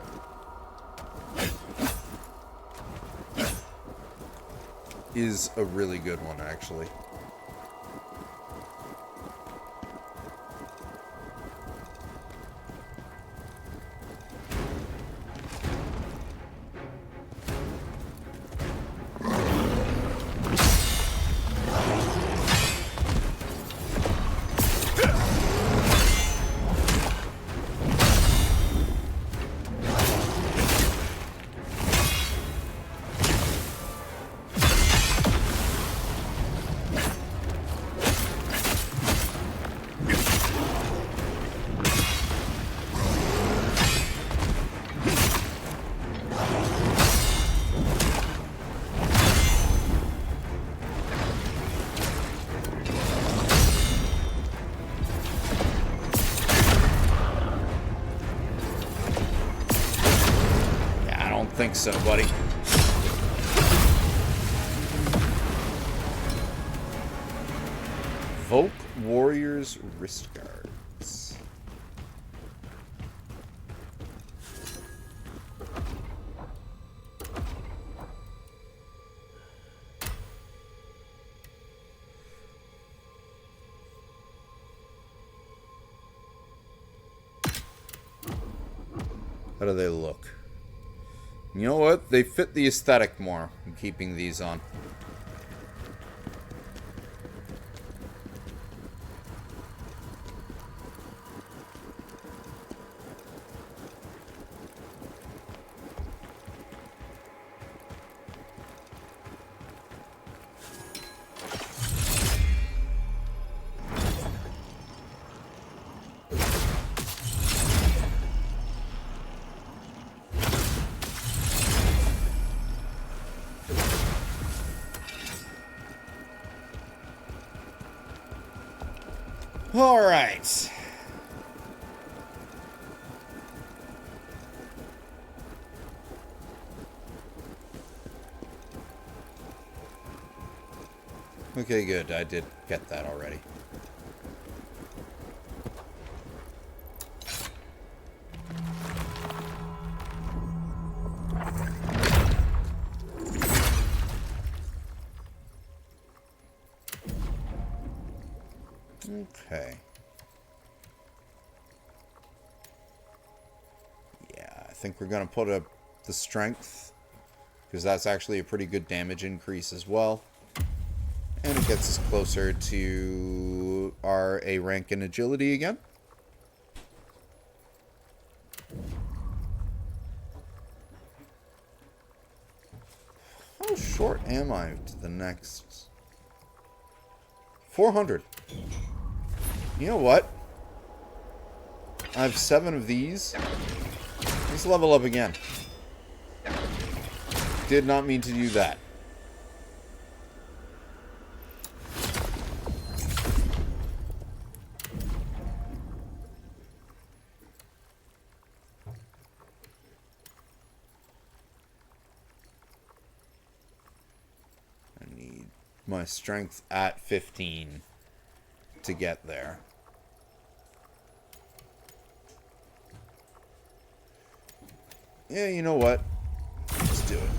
[SPEAKER 1] is a really good one, actually. Think so, buddy. Volk Warriors wrist guards. How do they look? You know what? They fit the aesthetic more. I'm keeping these on. All right. Okay, good. I did get that already. Okay. Yeah, I think we're going to put up the strength, because that's actually a pretty good damage increase as well. And it gets us closer to our A rank in agility again. How short am I to the next? 400. You know what? I have 7 of these. Let's level up again. Did not mean to do that. I need my strength at 15 to get there. Yeah, you know what? Let's do it.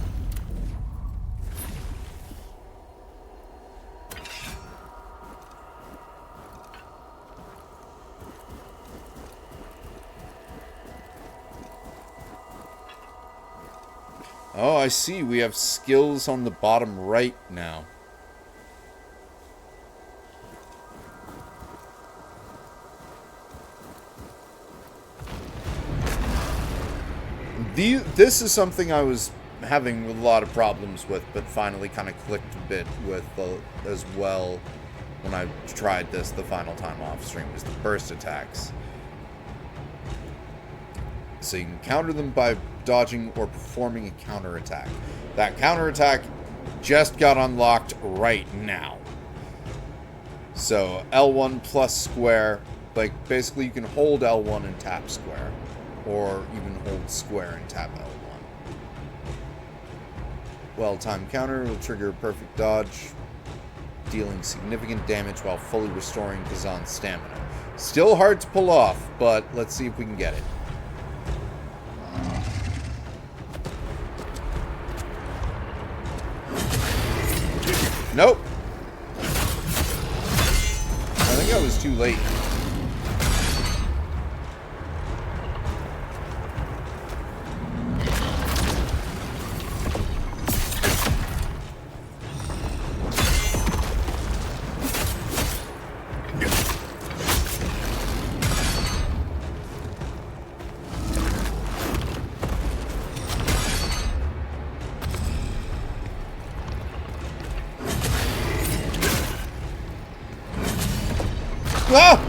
[SPEAKER 1] Oh, I see. We have skills on the bottom right now. This is something I was having a lot of problems with, but finally kind of clicked a bit with as well when I tried this the final time off stream, was the burst attacks. So you can counter them by dodging or performing a counterattack. That counterattack just got unlocked right now. So L1 plus square, like basically you can hold L1 and tap square, or you can hold square and tap L1. Well-timed counter will trigger a perfect dodge, dealing significant damage while fully restoring Khazan's stamina. Still hard to pull off, but let's see if we can get it. Nope. I think I was too late. Ah!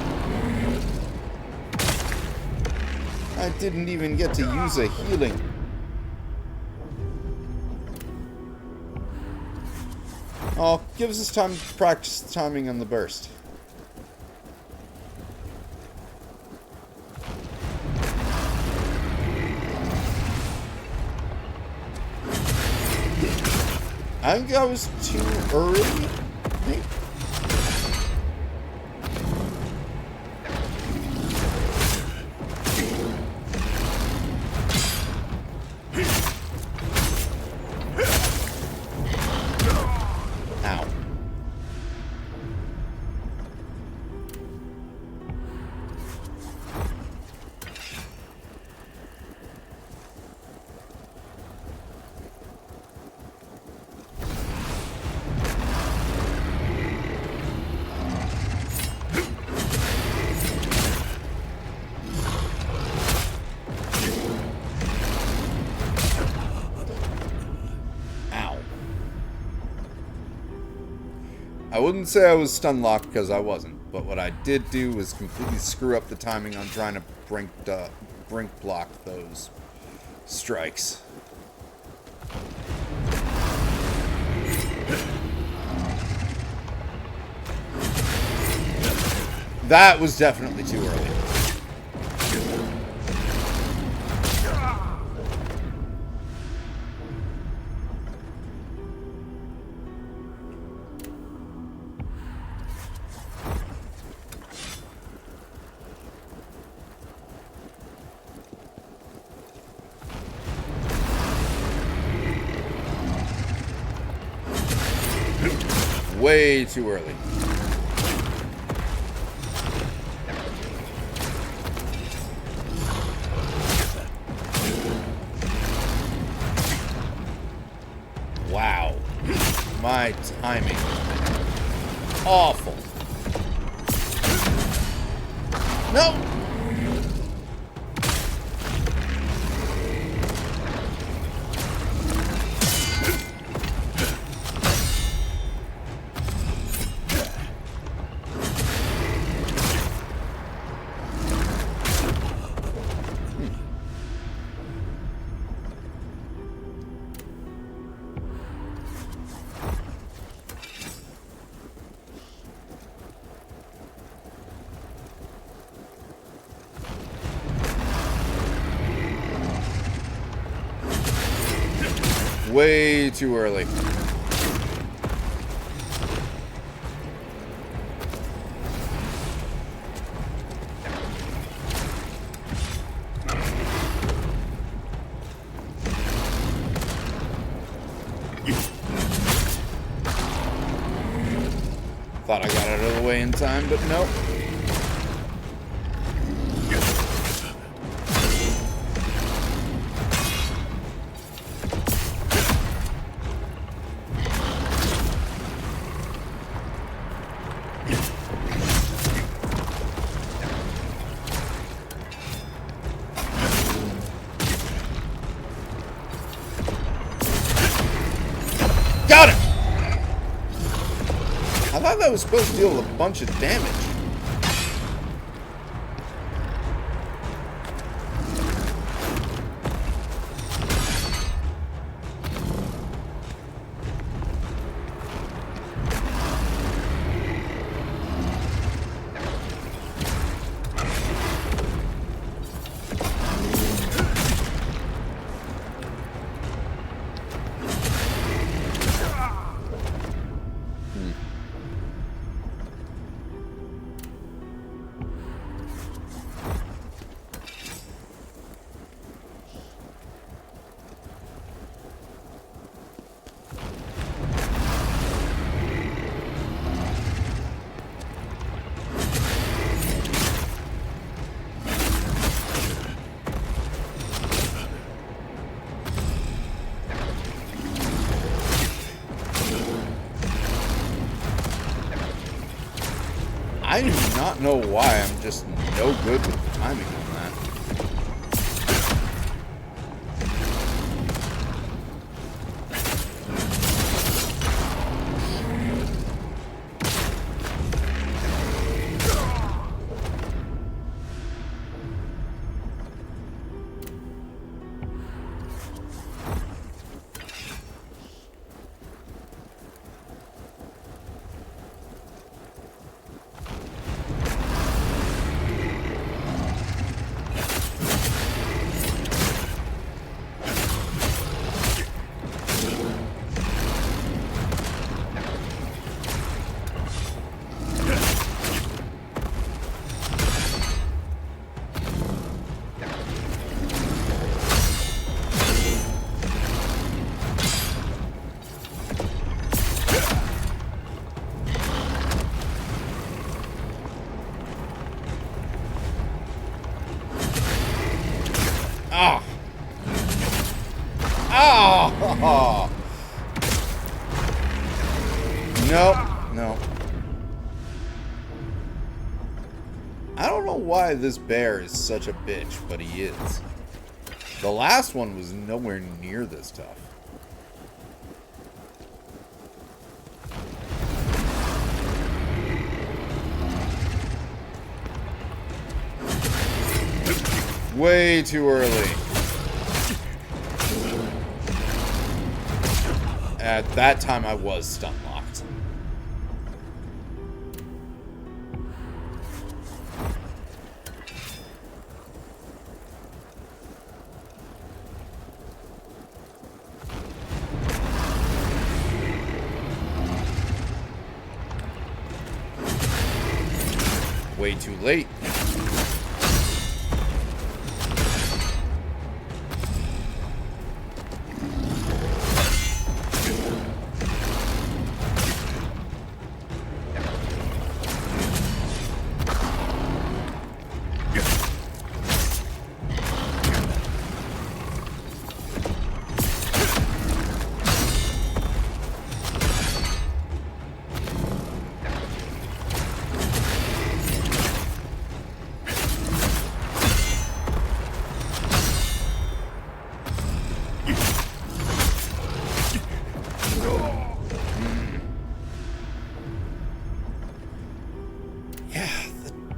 [SPEAKER 1] I didn't even get to use a healing. Oh, gives us time to practice the timing on the burst. I think I was too early. Maybe. I wouldn't say I was stun locked because I wasn't, but what I did do was completely screw up the timing on trying to brink block those strikes. That was definitely too early. Way too early. Wow. My timing. Awful. No! Way too early. Thought I got out of the way in time, but nope. I was supposed to deal a bunch of damage. I do not know why I'm just no good with the timing on that. Oh! No. I don't know why this bear is such a bitch, but he is. The last one was nowhere near this tough. Way too early. At that time, I was stun locked. Way too late.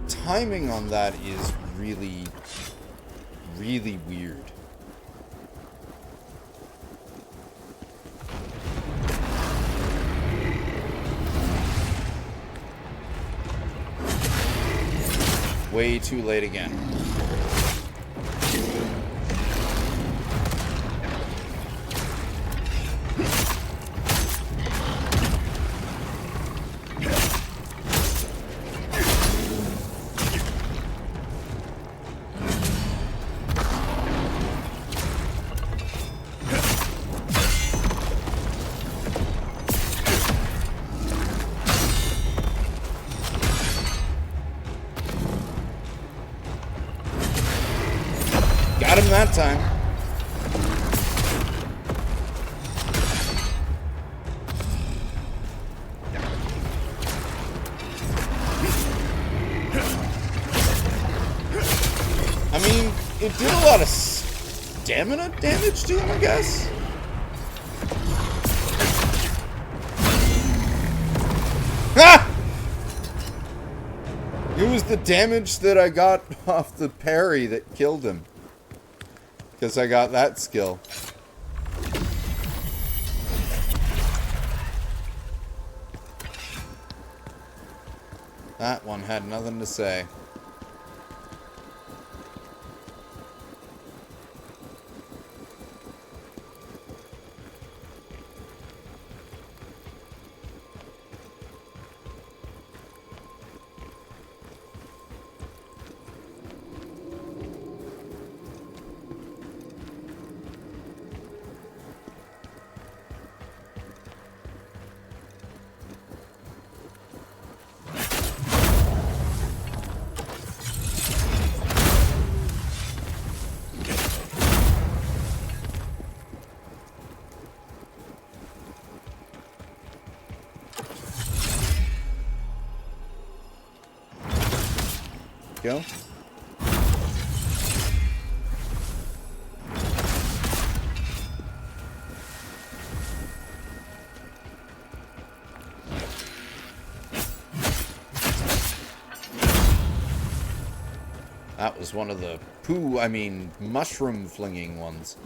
[SPEAKER 1] Timing on that is really, really weird. Way too late again. Got him that time. I mean, it did a lot of stamina damage to him, I guess. Ha! was the damage that I got off the parry that killed him. Because I got that skill. That one had nothing to say. Go. That was one of the mushroom flinging ones.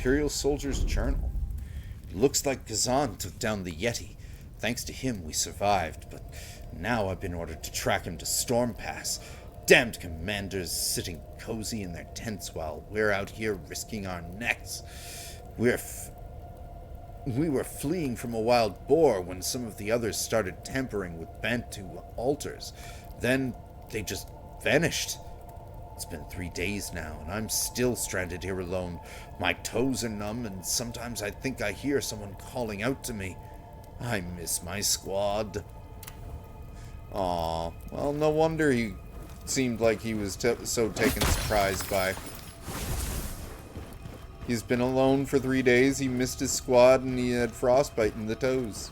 [SPEAKER 1] Imperial Soldier's Journal. It looks like Khazan took down the Yeti. Thanks to him, we survived, but now I've been ordered to track him to Storm Pass. Damned commanders sitting cozy in their tents while we're out here risking our necks. We were fleeing from a wild boar when some of the others started tampering with Bantu altars. Then they just vanished. It's been 3 days now, and I'm still stranded here alone. My toes are numb, and sometimes I think I hear someone calling out to me. I miss my squad. Aw, well, no wonder he seemed like he was so taken surprised by. He's been alone for 3 days, he missed his squad, and he had frostbite in the toes.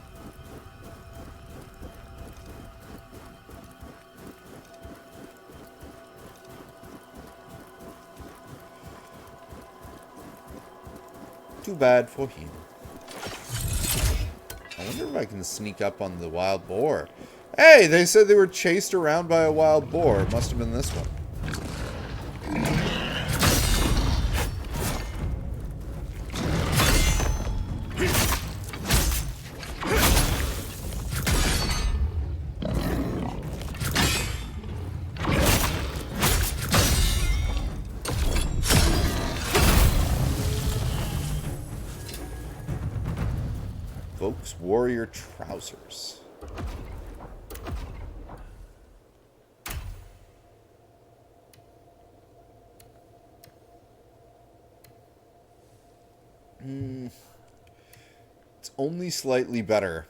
[SPEAKER 1] Too bad for him. I wonder if I can sneak up on the wild boar. Hey, they said they were chased around by a wild boar. It must have been this one. Volk's Warrior Trousers. It's only slightly better.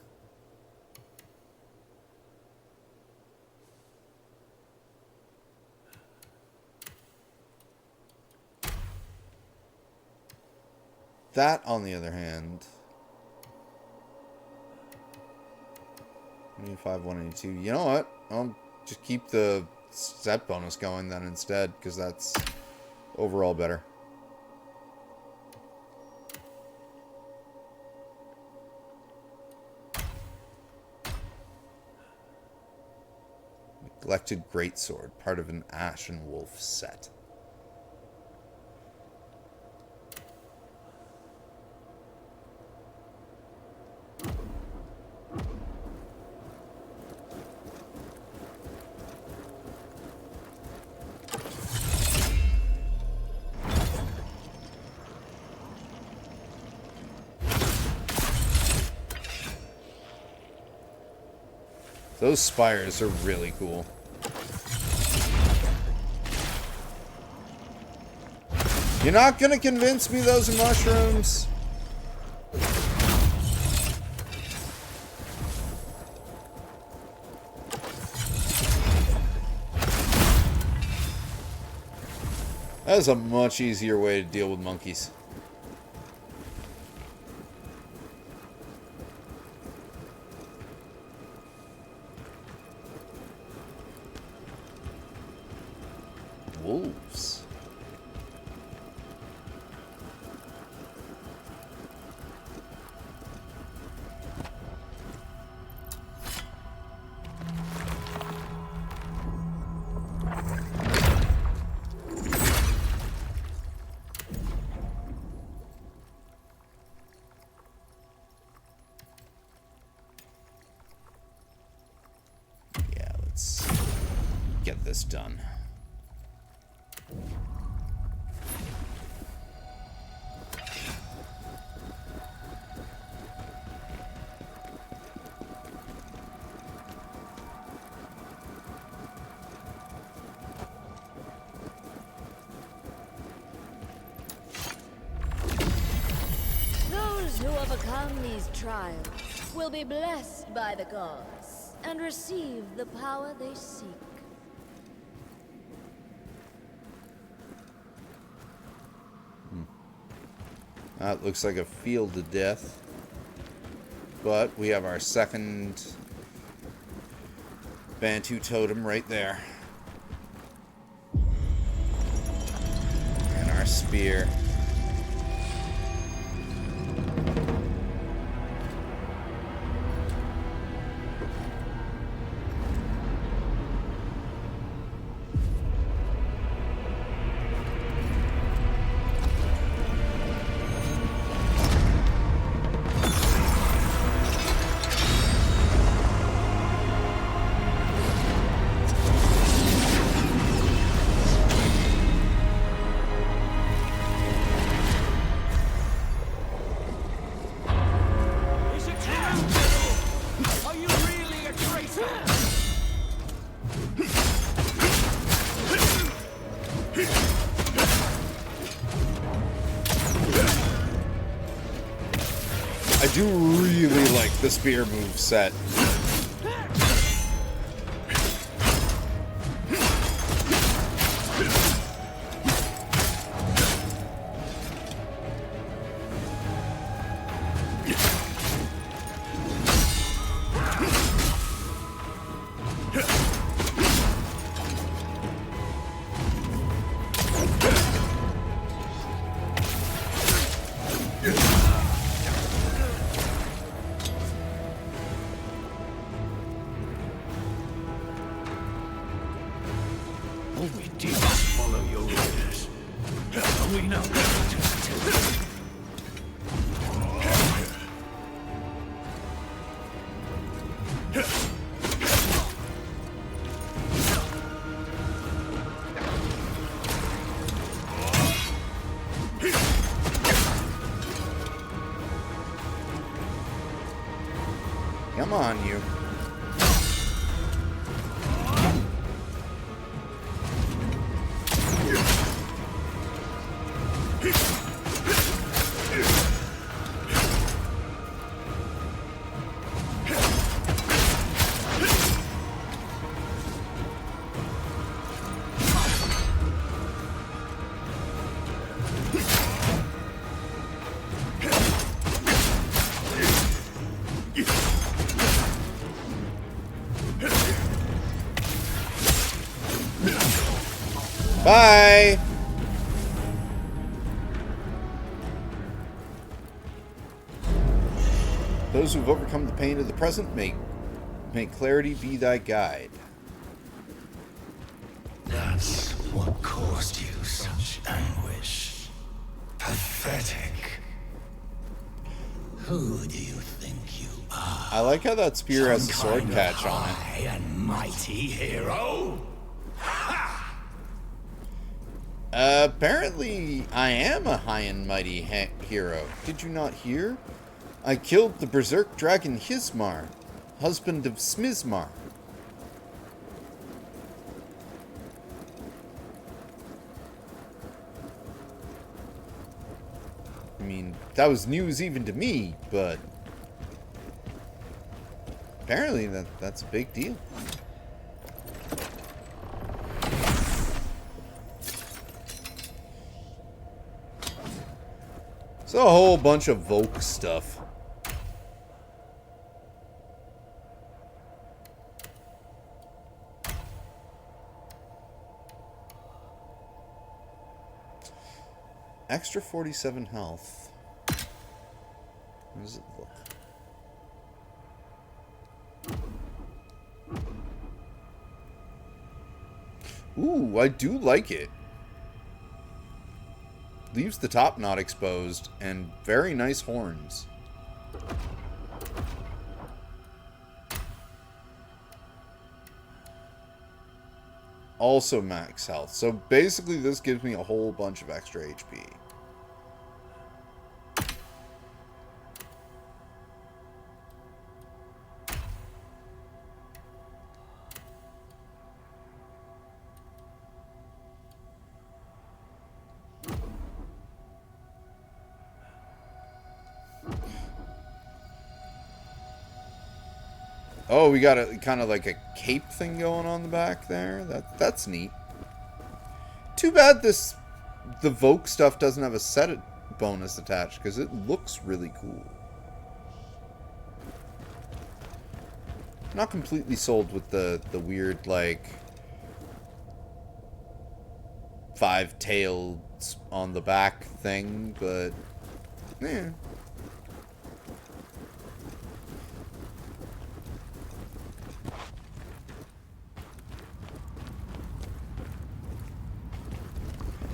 [SPEAKER 1] That, on the other hand... 185, 182. You know what? I'll just keep the set bonus going then instead, because that's overall better. Neglected Greatsword, part of an Ashen Wolf set. Those spires are really cool. You're not gonna convince me those are mushrooms? That is a much easier way to deal with monkeys. Wolves. Yeah, let's get this done.
[SPEAKER 8] Those who overcome these trials will be blessed by the gods and receive the power they seek.
[SPEAKER 1] That looks like a field to death. But we have our second Bantu totem right there. And our spear.
[SPEAKER 3] Is it true? Are you really a traitor?
[SPEAKER 1] I do really like the spear move set.
[SPEAKER 3] We did follow your orders. We know.
[SPEAKER 1] Come on, you. Bye! Those who've overcome the pain of the present, may clarity be thy guide.
[SPEAKER 4] That's what caused you such anguish. Pathetic. Who do you think you are?
[SPEAKER 1] I like how that spear has a
[SPEAKER 4] Some
[SPEAKER 1] sword
[SPEAKER 4] kind of
[SPEAKER 1] catch on it.
[SPEAKER 4] high and mighty hero?
[SPEAKER 1] Apparently, I am a high and mighty hero. Did you not hear? I killed the Berserk dragon Hismar, husband of Smizmar. mean, that was news even to me, but apparently that's a big deal. So a whole bunch of Volk stuff. Extra 47 health. What does it look? Ooh, I do like it. Leaves the top not exposed, and very nice horns. Also max health. So basically this gives me a whole bunch of extra HP. Oh, we got a kind of like a cape thing going on the back there. That's neat. Too bad the Vogue stuff doesn't have a set bonus attached, because it looks really cool. Not completely sold with the weird, like, 5 tails on the back thing, but yeah.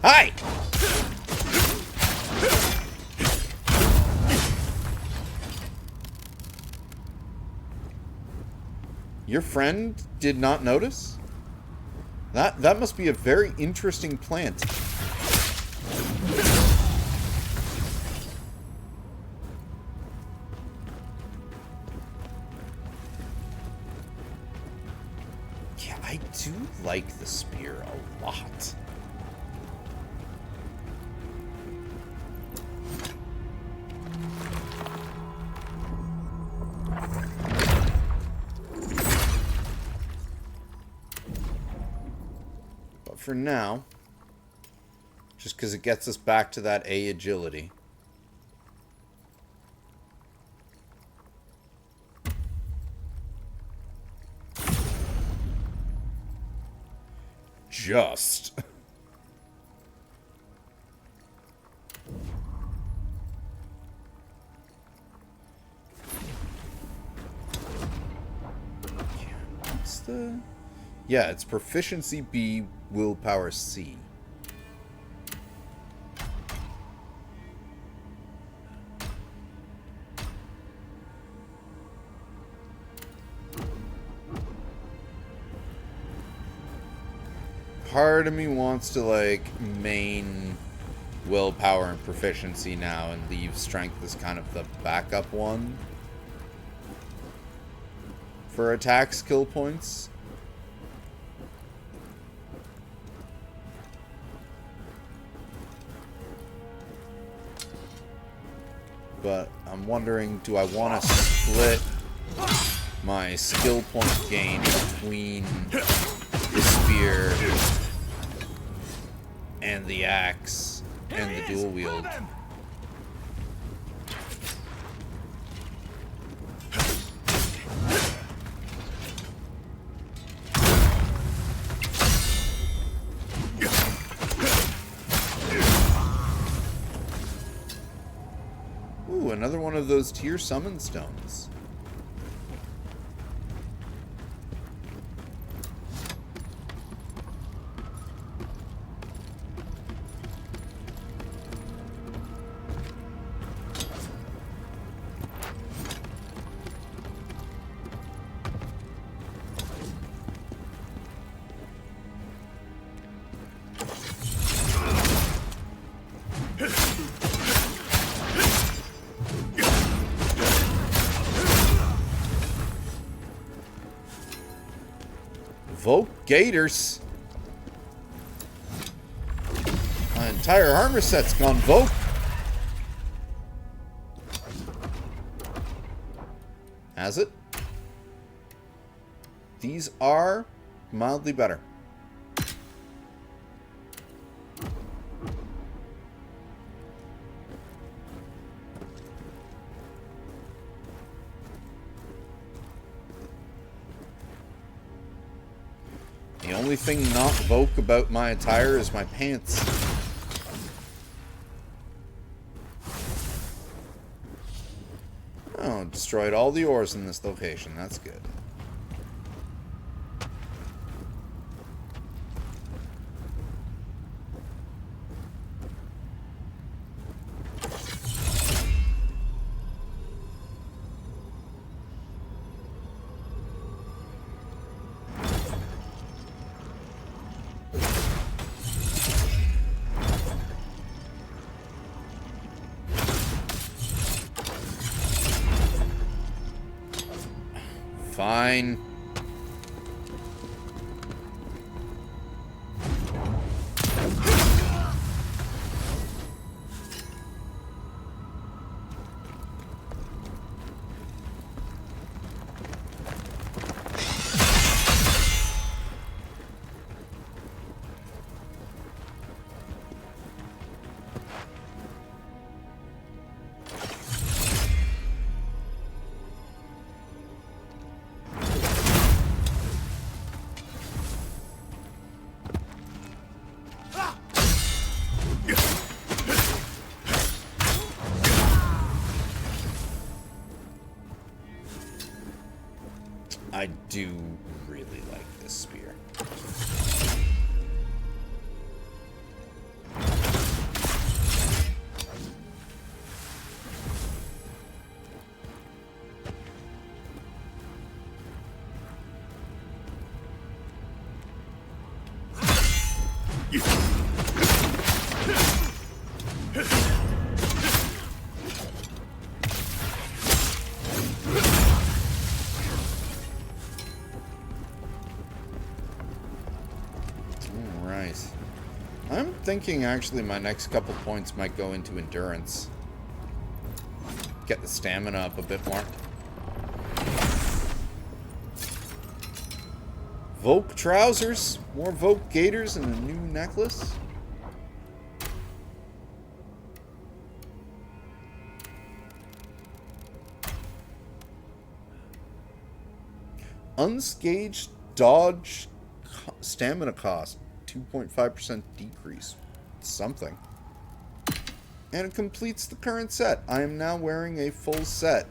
[SPEAKER 1] Hi! Your friend did not notice? That must be a very interesting plant. Yeah, I do like the spear a lot. For now, just because it gets us back to that A agility. Just. What's the... Yeah, it's proficiency B, willpower C. Part of me wants to, like, main willpower and proficiency now and leave strength as kind of the backup one for attack skill points. But I'm wondering, do I want to split my skill point gain between the spear and the axe and the dual wield? Another one of those tier summon stones. Vogue Gators. My entire armor set's gone Vogue. has it. These are mildly better. The only thing not Vogue about my attire is my pants. Oh, destroyed all the ores in this location. That's good. Fine. I do really like this spear. I'm thinking actually my next couple points might go into endurance. Get the stamina up a bit more. Vogue trousers, more Vogue gaiters, and a new necklace. Unscaged dodge stamina cost. 2.5% decrease. Something. And it completes the current set. I am now wearing a full set.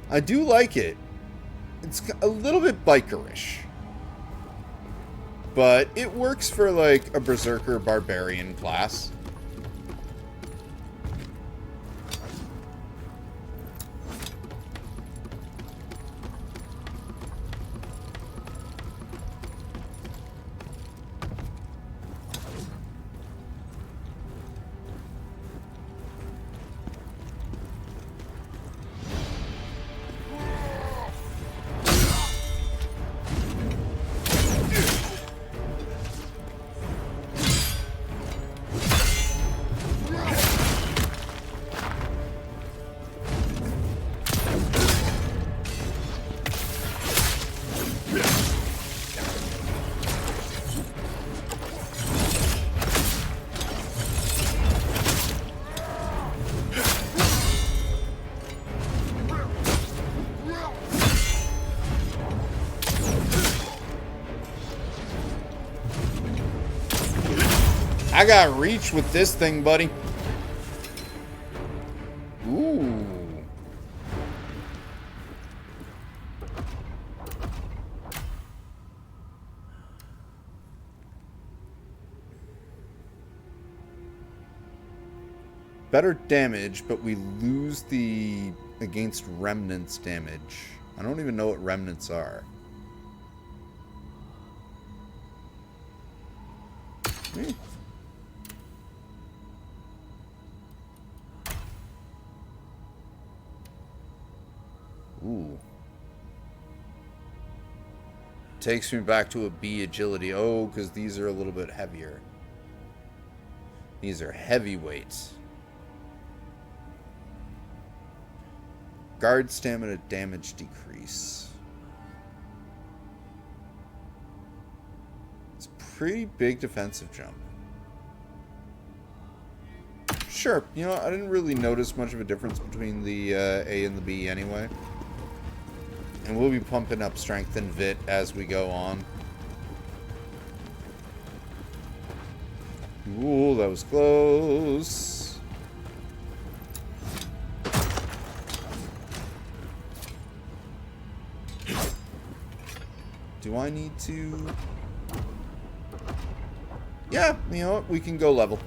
[SPEAKER 1] I do like it. It's a little bit bikerish. But it works for like a Berserker Barbarian class. I got reach with this thing, buddy. Ooh. Better damage, but we lose the against remnants damage. I don't even know what remnants are. Ooh. Takes me back to a B agility. Oh, because these are a little bit heavier. These are heavyweights. Guard stamina damage decrease. It's a pretty big defensive jump. Sure, you know, I didn't really notice much of a difference between the A and the B anyway. And we'll be pumping up strength and vit as we go on. Ooh, that was close. Do I need to... Yeah, you know what? We can go level.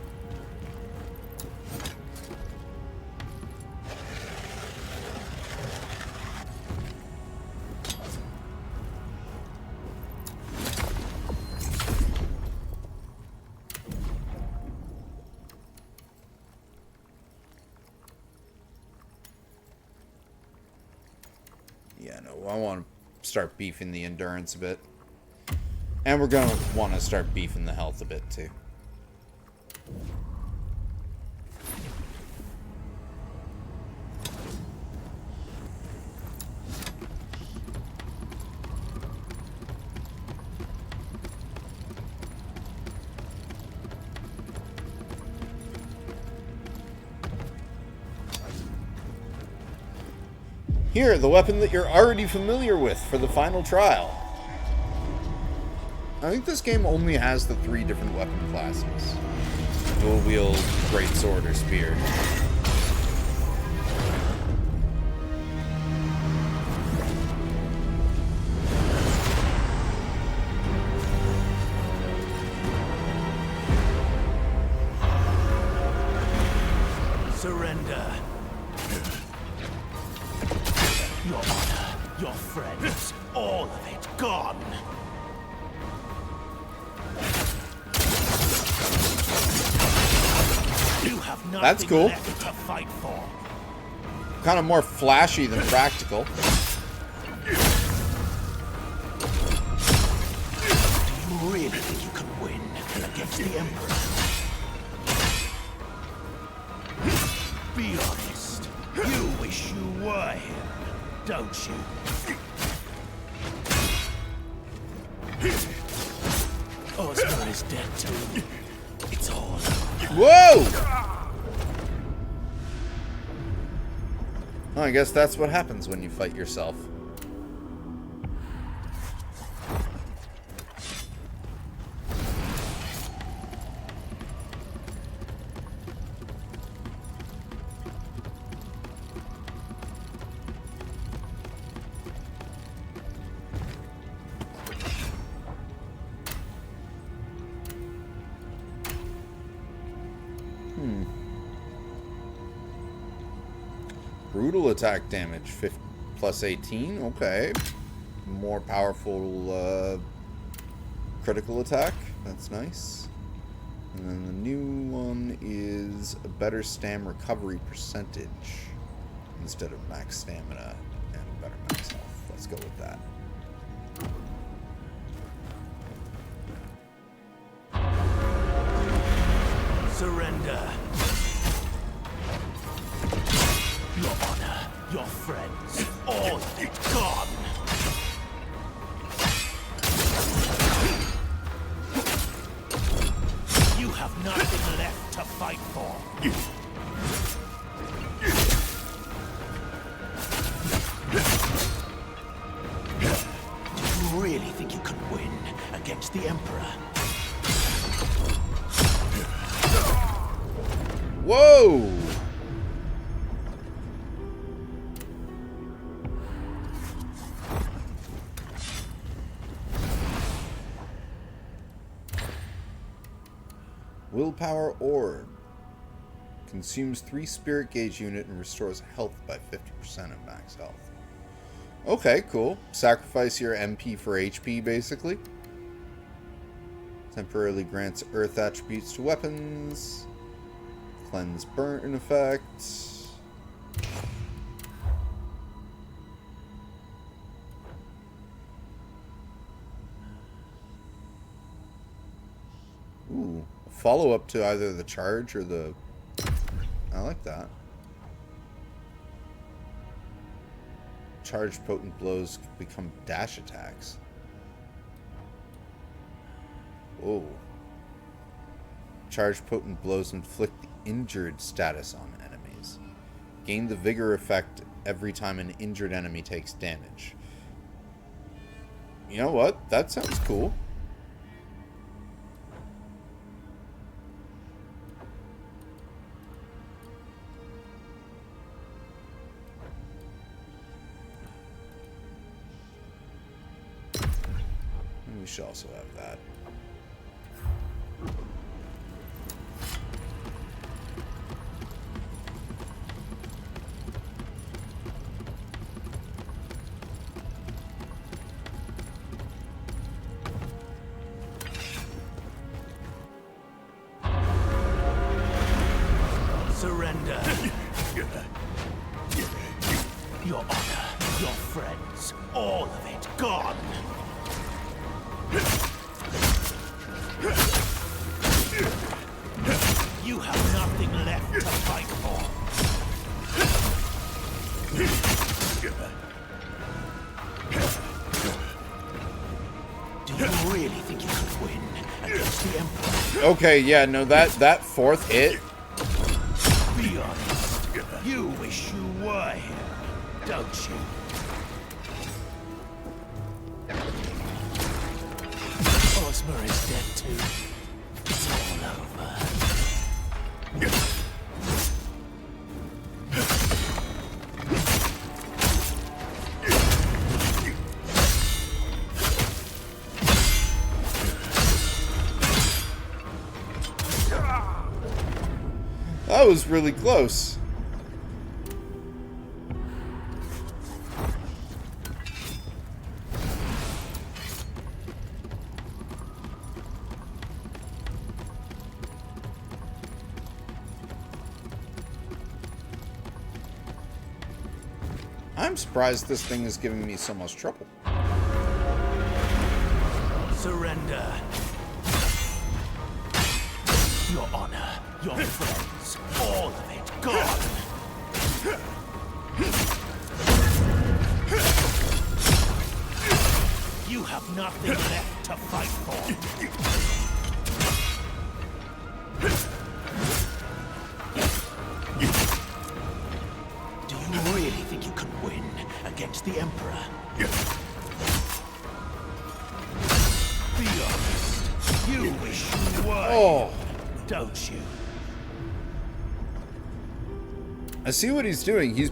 [SPEAKER 1] Yeah, no, I want to start beefing the endurance a bit. And we're going to want to start beefing the health a bit, too. Here, the weapon that you're already familiar with for the final trial. I think this game only has the 3 different weapon classes. Dual wield, great sword, or spear.
[SPEAKER 3] Surrender. Your honor, your friends, all of it gone. You have nothing
[SPEAKER 1] That's cool.
[SPEAKER 3] left to fight for.
[SPEAKER 1] Kind of more flashy than practical.
[SPEAKER 3] Do you really think you can win against the Emperor? Be honest. You wish you were him, don't you? Oscar is dead too. It's all.
[SPEAKER 1] Whoa! Well, I guess that's what happens when you fight yourself. Brutal attack damage, plus 18. Okay. More powerful critical attack. That's nice. And then the new one is a better stam recovery percentage instead of max stamina and better max health. Let's go with that.
[SPEAKER 3] Surrender. Your honor, your friends, all of it gone. You have nothing left to fight for. Do you really think you can win against the Emperor?
[SPEAKER 1] Whoa! Willpower Orb. Consumes 3 spirit gauge unit and restores health by 50% of max health. Okay, cool. Sacrifice your MP for HP, basically. Temporarily grants earth attributes to weapons. Cleanse burn effect. follow-up to either the charge or the... I like that. Charged potent blows become dash attacks. Oh. Charged potent blows inflict the injured status on enemies. Gain the vigor effect every time an injured enemy takes damage. You know what? That sounds cool. We should also have that.
[SPEAKER 3] Surrender. Your honor, your friends, all of it gone. You have nothing left to fight for. Do you really think you could win against the Emperor?
[SPEAKER 1] Okay, yeah, no, that fourth hit.
[SPEAKER 3] Be honest. You wish you were here, don't you? Osmer is dead too. It's all over.
[SPEAKER 1] That was really close. I'm surprised this thing is giving me so much trouble.
[SPEAKER 3] Surrender. Your honor, your friends, all of it gone. You have nothing left to fight for. Do you really think you can win against the Emperor? Be honest. You wish you were.
[SPEAKER 1] Oh.
[SPEAKER 3] Don't you?
[SPEAKER 1] I see what he's doing. He's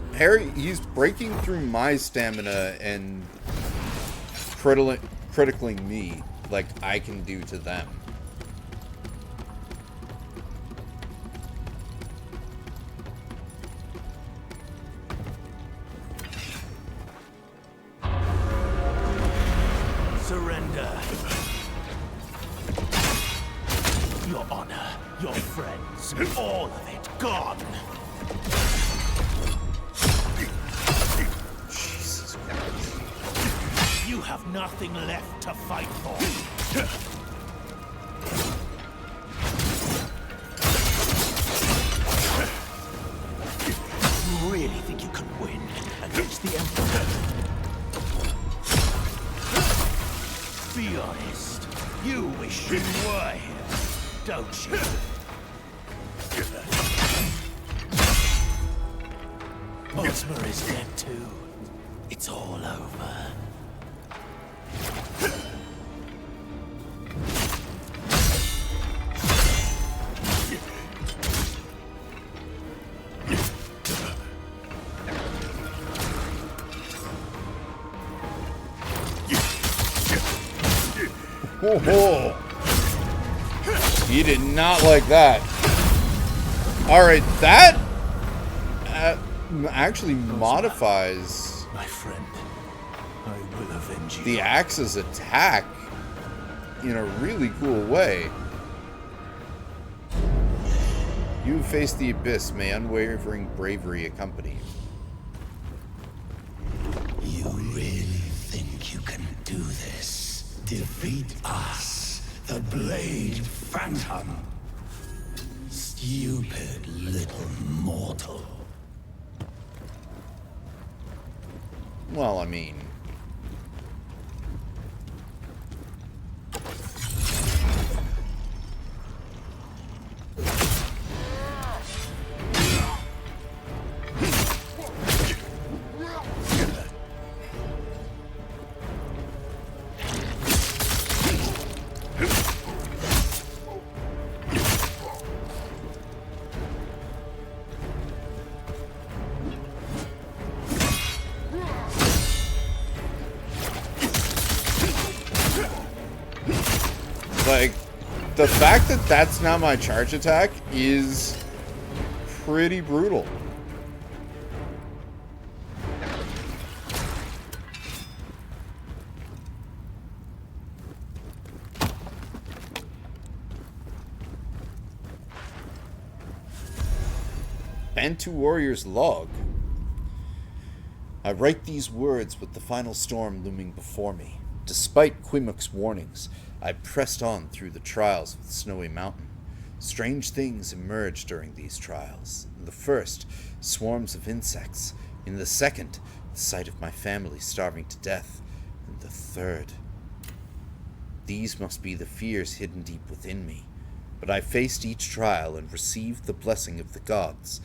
[SPEAKER 1] breaking through my stamina and critically me like I can do to them.
[SPEAKER 3] Surrender. Your honor, your friends, all of it gone.
[SPEAKER 1] Jesus Christ.
[SPEAKER 3] You have nothing left to fight for. You really think you can win against the Emperor? Be honest. You wish you were here, don't you? Osmer is dead too. It's all over.
[SPEAKER 1] Oh, he did not like that. Alright, that actually modifies
[SPEAKER 5] My friend, I will avenge you.
[SPEAKER 1] the axe's attack in a really cool way. You who face the abyss, may unwavering bravery accompany you.
[SPEAKER 4] You really think you can do this? Defeat us, the Blade Phantom. Stupid little mortal.
[SPEAKER 1] Well, I mean... Like, the fact that that's not my charge attack is pretty brutal. Bantu Warrior's Log. I write these words with the final storm looming before me. Despite Quimuk's warnings, I pressed on through the trials of the Snowy Mountain. Strange things emerged during these trials. In the first, swarms of insects. In the second, the sight of my family starving to death. In the third... These must be the fears hidden deep within me. But I faced each trial and received the blessing of the gods.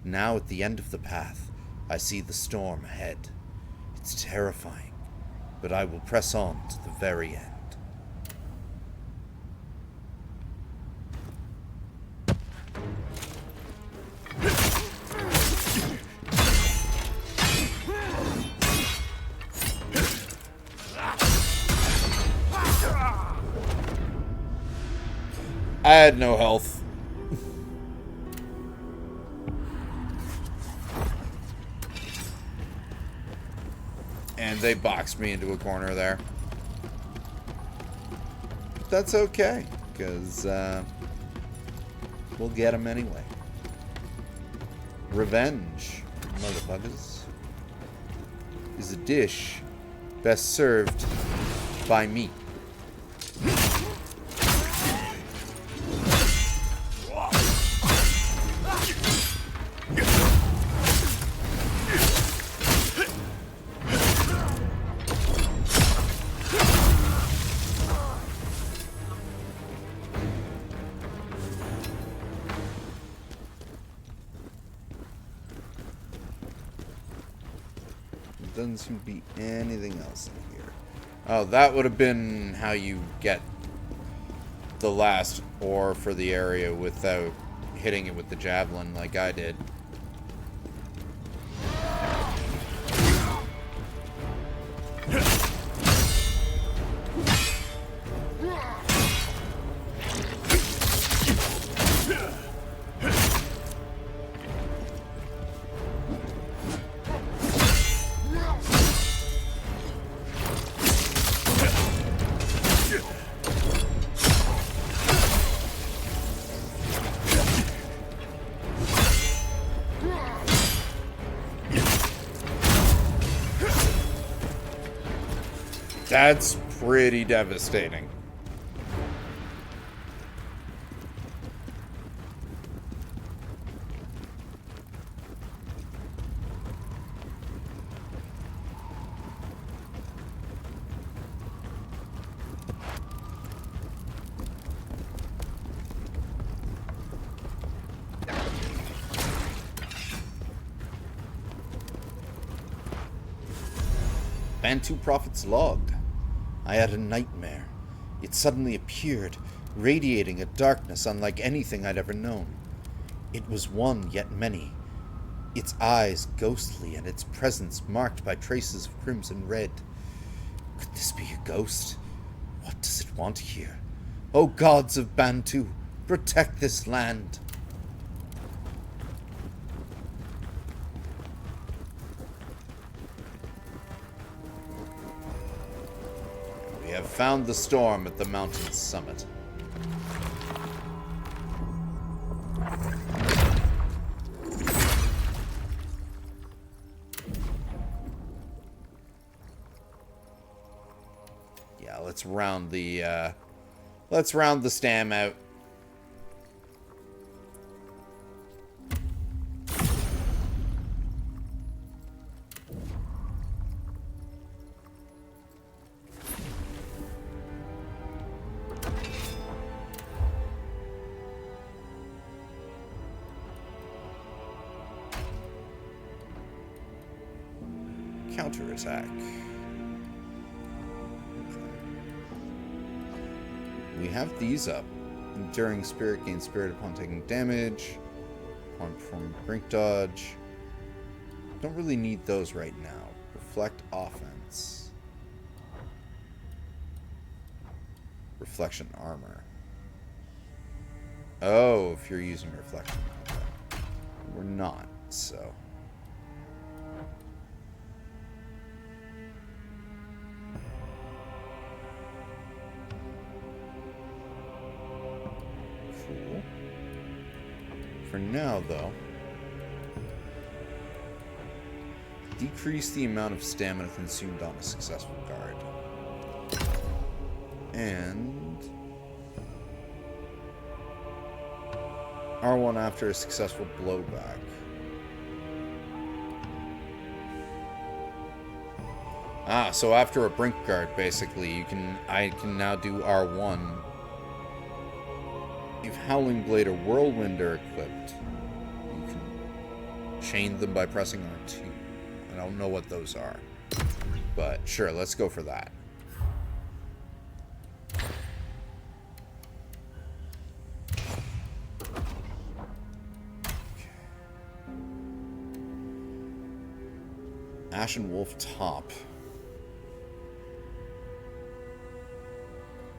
[SPEAKER 1] Now at the end of the path, I see the storm ahead. It's terrifying, but I will press on to the very end. I had no health. And they boxed me into a corner there. But that's okay, because we'll get them anyway. Revenge, motherfuckers, is a dish best served by me. Doesn't seem to be anything else in here. Oh, that would have been how you get the last ore for the area without hitting it with the javelin like I did. That's pretty devastating. Bantu Prophet's Log. I had a nightmare. It suddenly appeared, radiating a darkness unlike anything I'd ever known. It was one, yet many. Its eyes ghostly, and its presence marked by traces of crimson red. Could this be a ghost? What does it want here? O gods of Bantu, protect this land! We have found the storm at the mountain's summit. Yeah, let's round the stam out. counterattack. We have these up. Enduring Spirit gains Spirit upon taking damage. Upon performing Brink Dodge. Don't really need those right now. Reflect Offense. Reflection Armor. Oh, if you're using Reflection. Okay. We're not, so... Cool. For now, though... Decrease the amount of stamina consumed on a successful guard. And... R1 after a successful blowback. Ah, so after a Brink Guard, basically, I can now do R1. If Howling Blade or Whirlwind are equipped, you can chain them by pressing R2. I don't know what those are. But sure, let's go for that. Ashen Wolf top.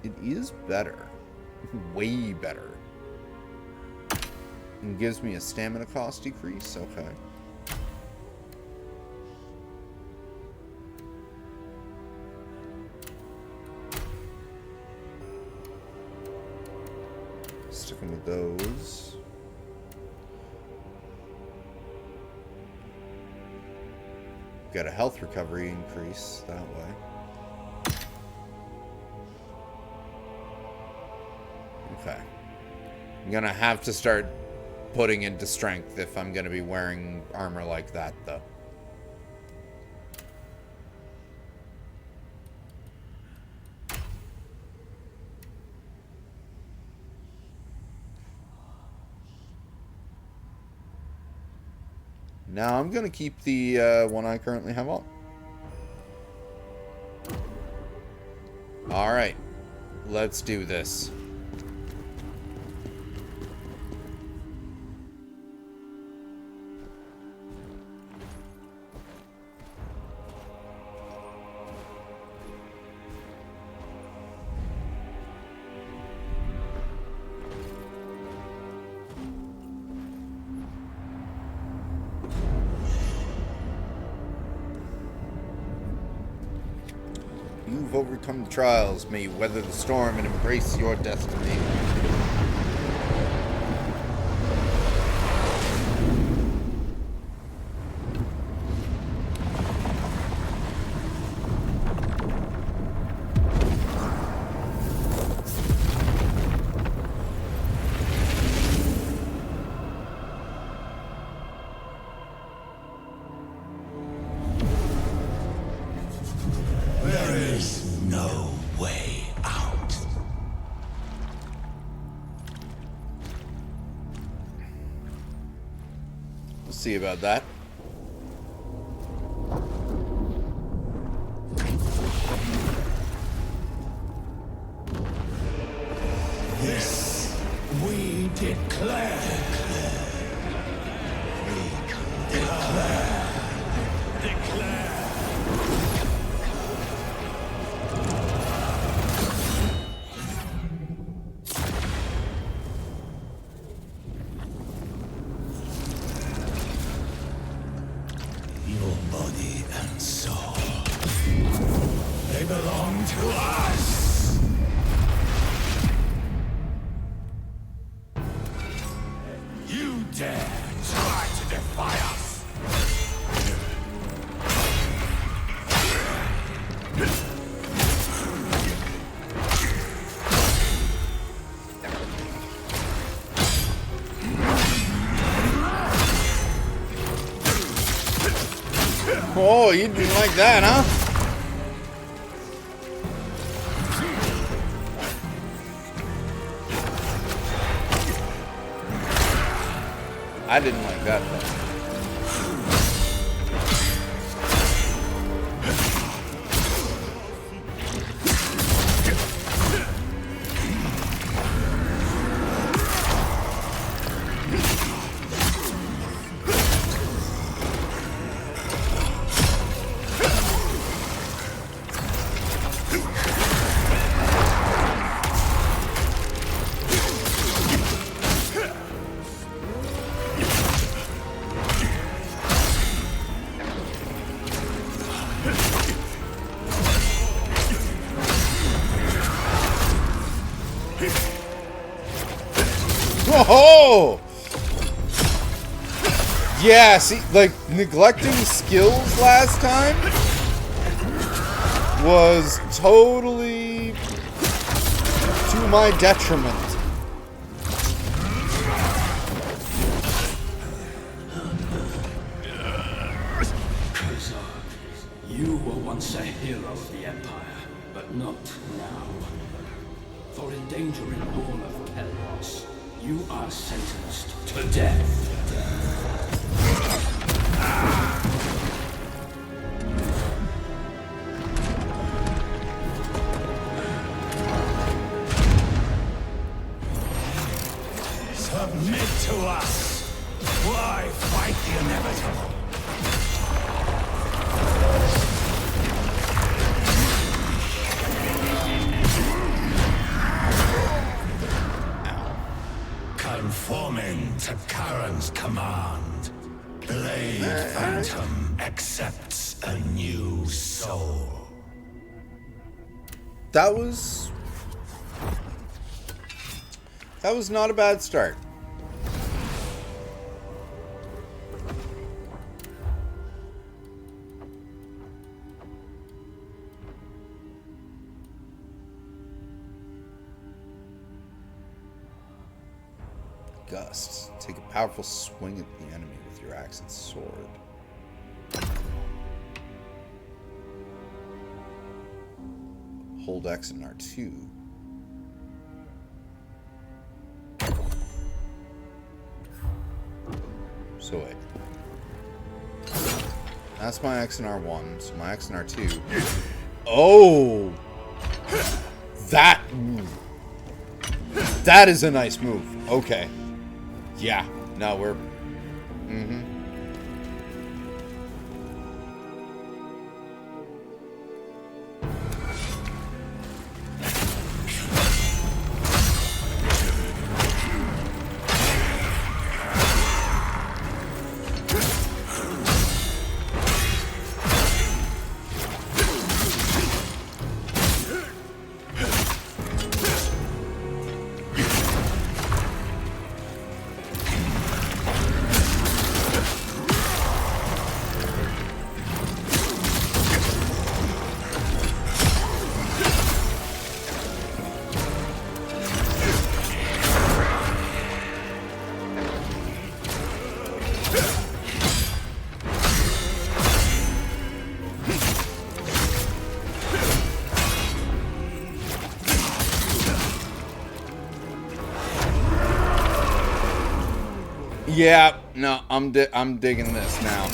[SPEAKER 1] It is better. Way better. And gives me a stamina cost decrease. Okay. Sticking with those. Got a health recovery increase that way. Okay. I'm gonna have to start putting into strength if I'm gonna be wearing armor like that, though. Now I'm gonna keep the one I currently have on. Alright. Let's do this. You've overcome the trials. May you weather the storm and embrace your destiny. See about that.
[SPEAKER 4] This we declare.
[SPEAKER 1] Oh, you didn't like that, huh? I didn't like that, though. Oh! Yeah, see, like, neglecting skills last time was totally to my detriment.
[SPEAKER 4] Khazan, you were once a hero of the Empire, but not now. For endangering all of Pelros, you are sentenced to death.
[SPEAKER 3] Submit to us! Why fight the inevitable? Conforming to Karen's command, Blade Phantom accepts a new soul.
[SPEAKER 1] That was not a bad start. Gust. Take a powerful swing at the enemy with your axe and sword. Hold X and R2. So wait. That's my X and R1, so my X and R2. Oh! That is a nice move. Okay. Yeah. No, we're... Mm-hmm. Yeah, no, I'm digging this now.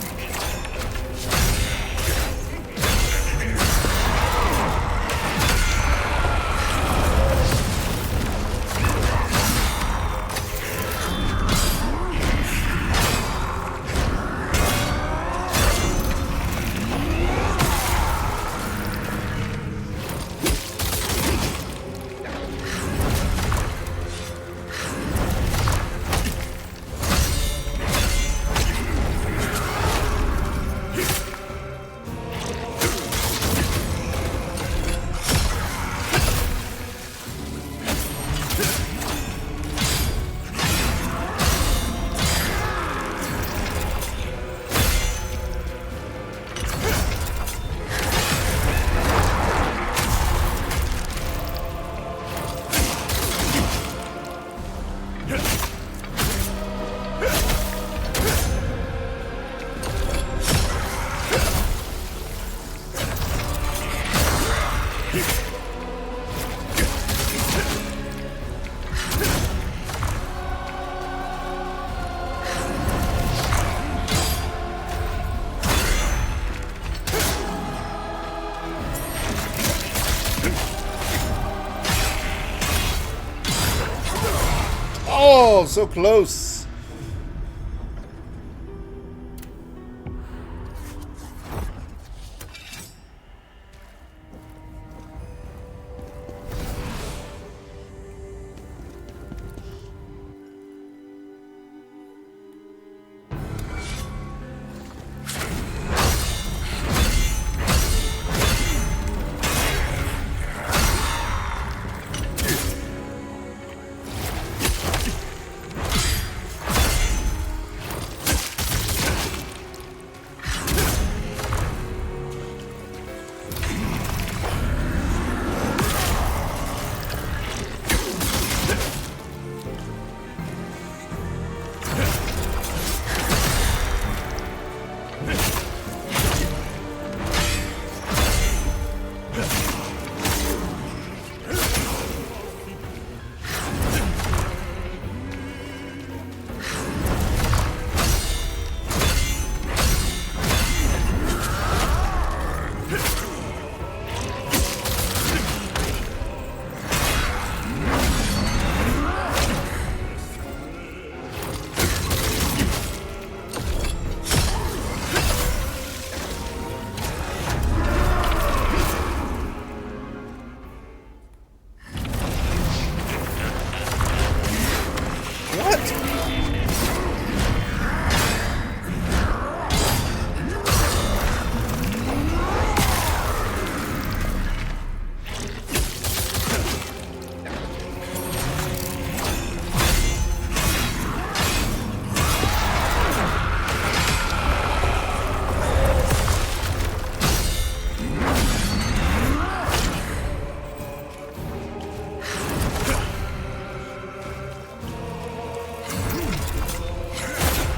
[SPEAKER 1] Oh, so close.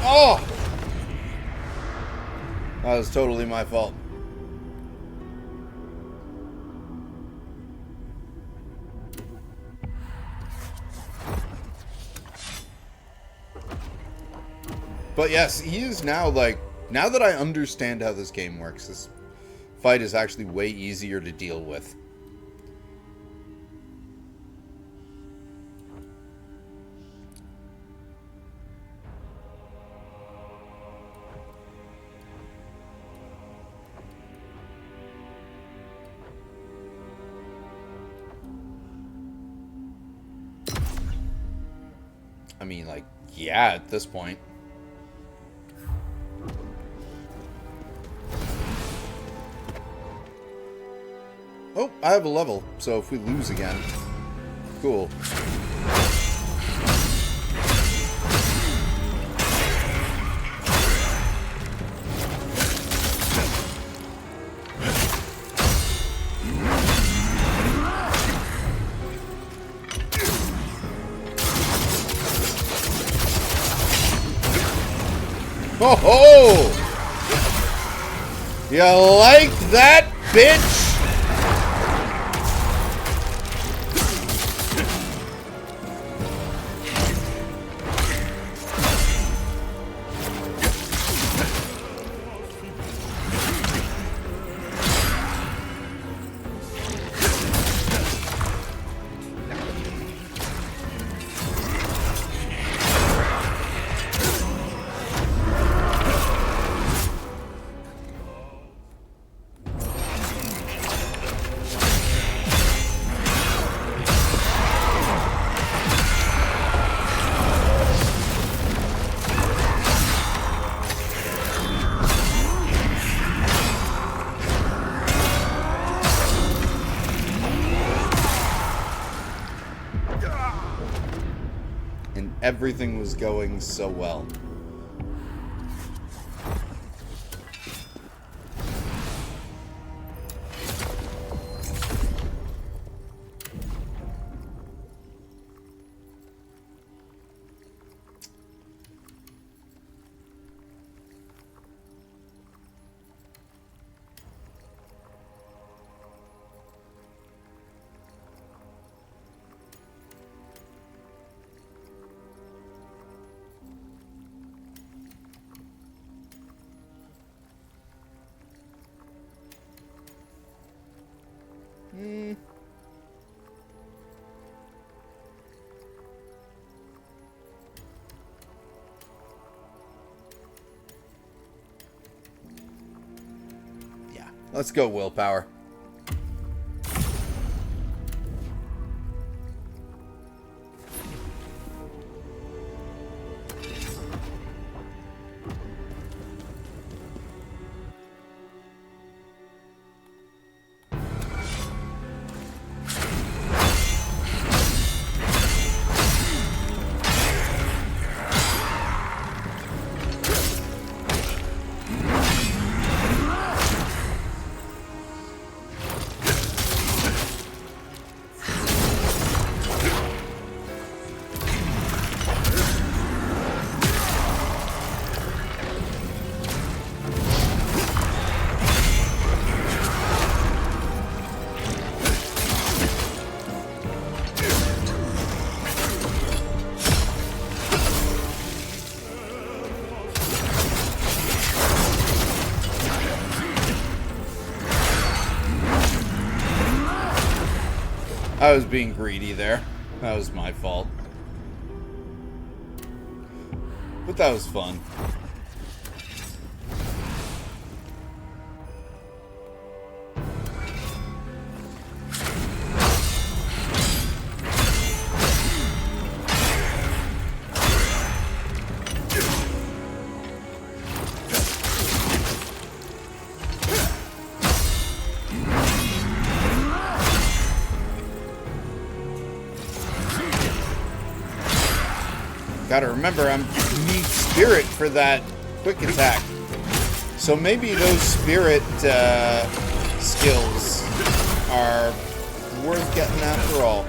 [SPEAKER 1] Oh! That was totally my fault. But yes, he is now, like, now that I understand how this game works, this fight is actually way easier to deal with. I mean, like, yeah, at this point. Oh, I have a level, so if we lose again, cool. Ho ho! You like that, bitch? Everything was going so well. Yeah, let's go willpower. I was being greedy there. That was my fault. But that was fun. Gotta remember, I need spirit for that quick attack. So maybe those spirit skills are worth getting after all.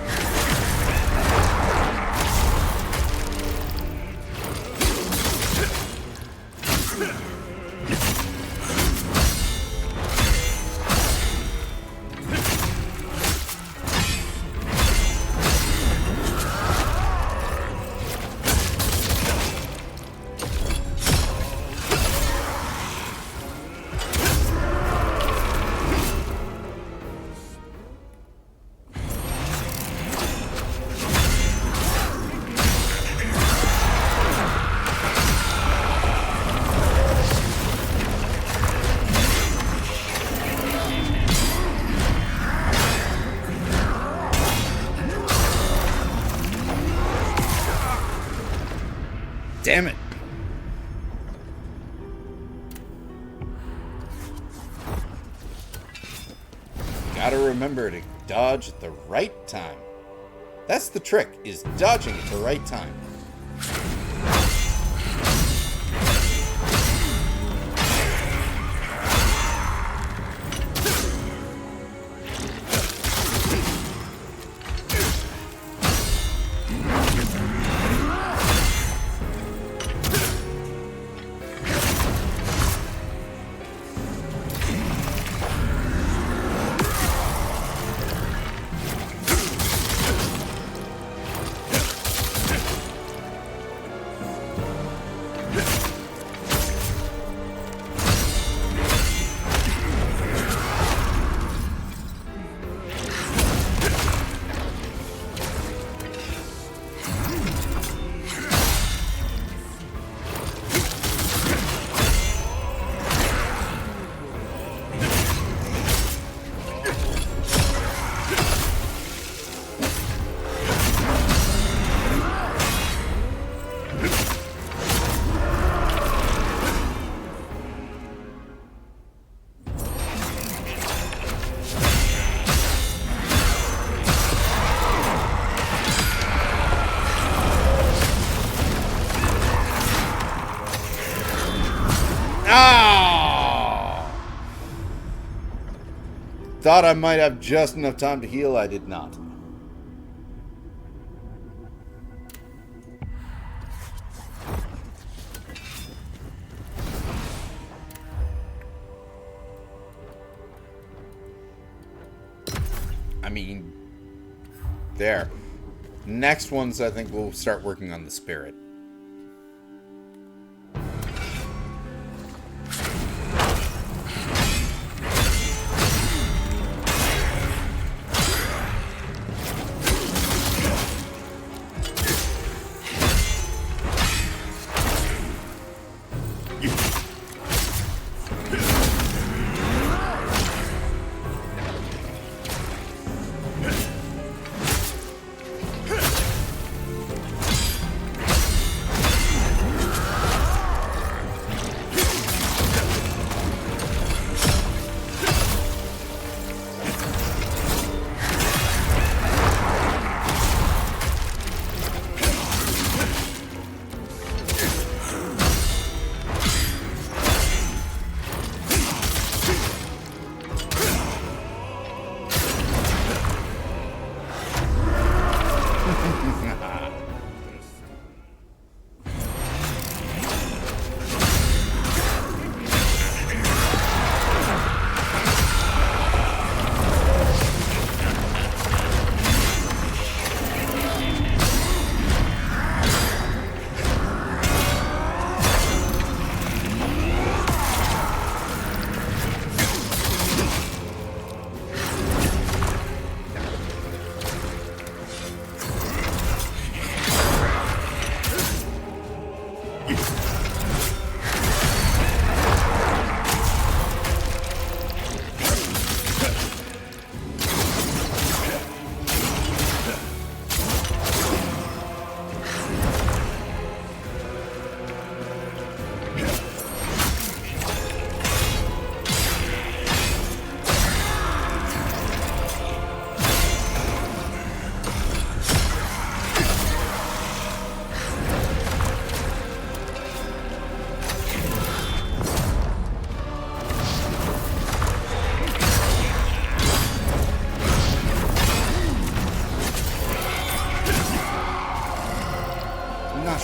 [SPEAKER 1] Damn it. Gotta remember to dodge at the right time. That's the trick, is dodging at the right time. Thought I might have just enough time to heal. I did not. I mean, there. Next ones, I think we'll start working on the spirit.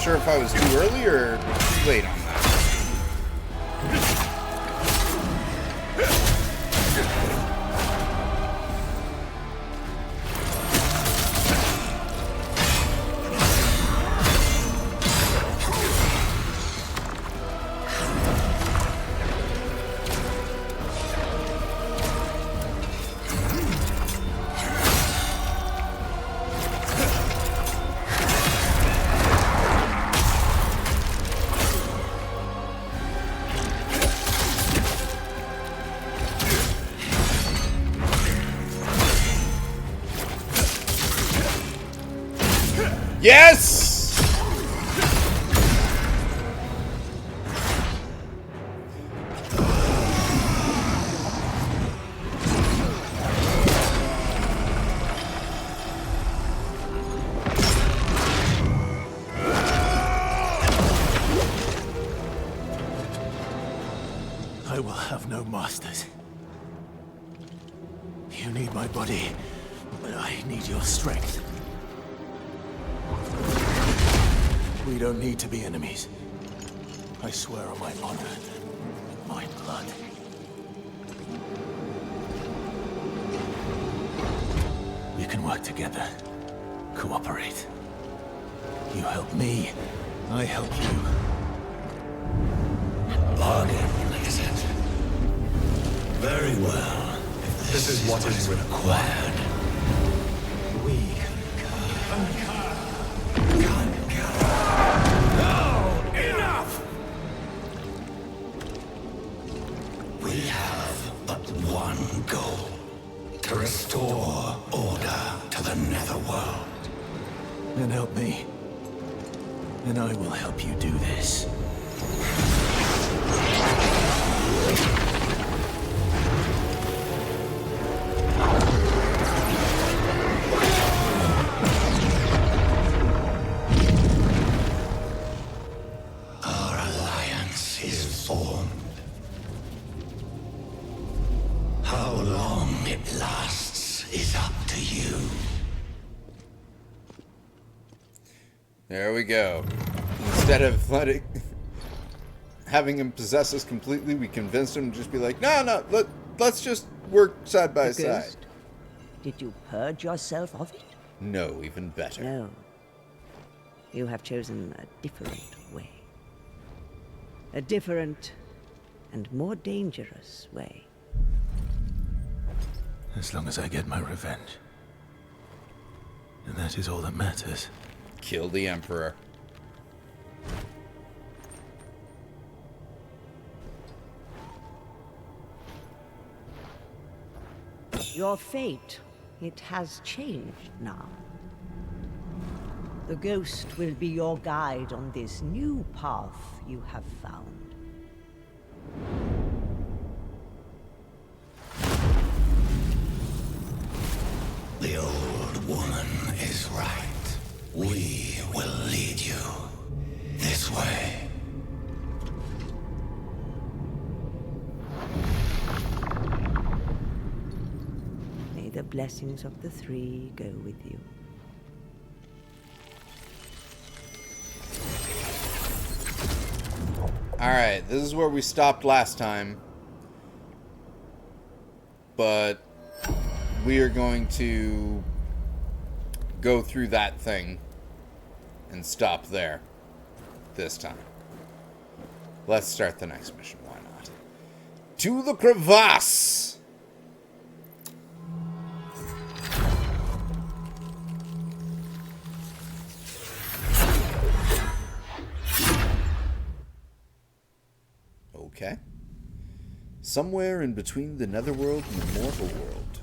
[SPEAKER 1] Sure if I was too early or too late on that. Yes!
[SPEAKER 5] I will have no masters. You need my body, but I need your strength. We don't need to be enemies. I swear on my honor, my blood. We can work together. Cooperate. You help me, I help you.
[SPEAKER 4] Bargain, is it? Very well. If this is what is required, we concur. No! Enough! We have but one goal. To restore order to the Netherworld.
[SPEAKER 5] Then help me. And I will help you do this.
[SPEAKER 4] Our alliance is formed. How long it lasts is up to you.
[SPEAKER 1] There we go. Instead of having him possess us completely, we convinced him to just be like, no, let's just work side by side.
[SPEAKER 6] Ghost, did you purge yourself of it?
[SPEAKER 1] No, even better.
[SPEAKER 6] No. You have chosen a different way. A different and more dangerous way.
[SPEAKER 5] As long as I get my revenge. And that is all that matters.
[SPEAKER 1] Kill the Emperor.
[SPEAKER 6] Your fate, it has changed now. The ghost will be your guide on this new path you have found.
[SPEAKER 4] The old woman is right. We will lead you this way.
[SPEAKER 6] May the blessings of the three go with you.
[SPEAKER 1] Alright, this is where we stopped last time. But we are going to go through that thing and stop there this time. Let's start the next mission, why not? To the crevasse! Okay. Somewhere in between the Netherworld and the mortal world.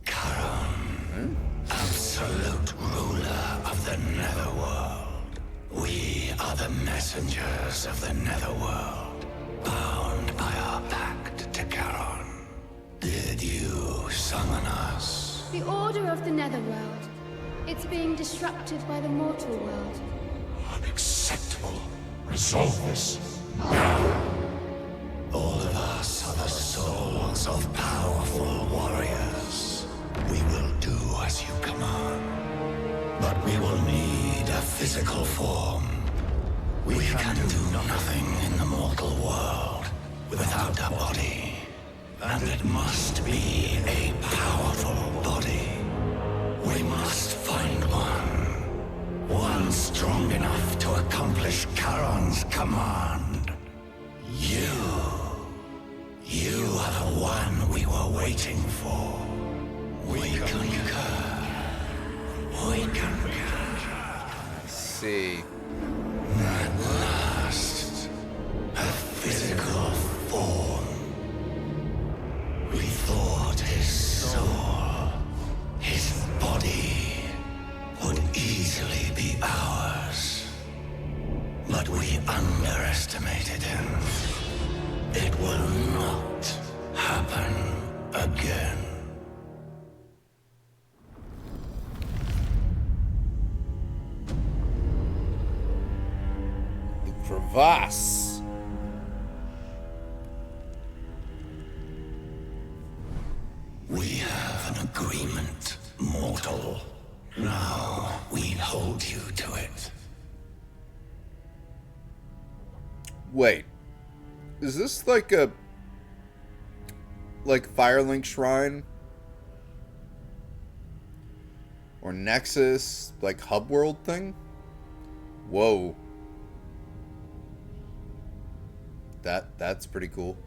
[SPEAKER 4] Charon, absolute ruler of the Netherworld. We are the messengers of the Netherworld, bound by our pact to Charon. Did you summon us?
[SPEAKER 7] The order of the Netherworld. It's being disrupted by the mortal world.
[SPEAKER 4] Unacceptable. Resolve this. All of us are the souls of powerful warriors. We will do as you command. But we will need a physical form. We can do nothing in the mortal world without a body. And it must be a powerful body. We must find one. One strong enough to accomplish Charon's command. You are the one we were waiting for. We concur. We concur.
[SPEAKER 1] Let's see.
[SPEAKER 4] At last, a physical form. We thought his soul, his body, would easily be ours. But we underestimated him. It will not happen again.
[SPEAKER 1] The crevasse.
[SPEAKER 4] agreement, mortal. Now we hold you to it.
[SPEAKER 1] Wait. Is this like a... like Firelink Shrine? Or Nexus, like hub world thing? Whoa. That's pretty cool.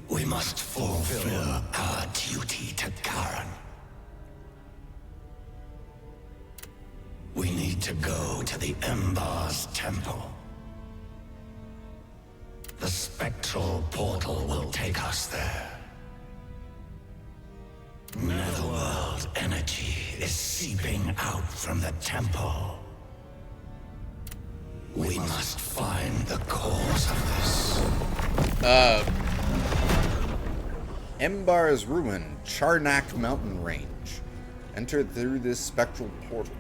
[SPEAKER 4] We must fulfill our duty to Karen. We need to go to the Ember's temple. The spectral portal will take us there. Netherworld energy is seeping out from the temple. We must find the cause of this.
[SPEAKER 1] Embar's Ruin, Charnak Mountain Range. Enter through this spectral portal.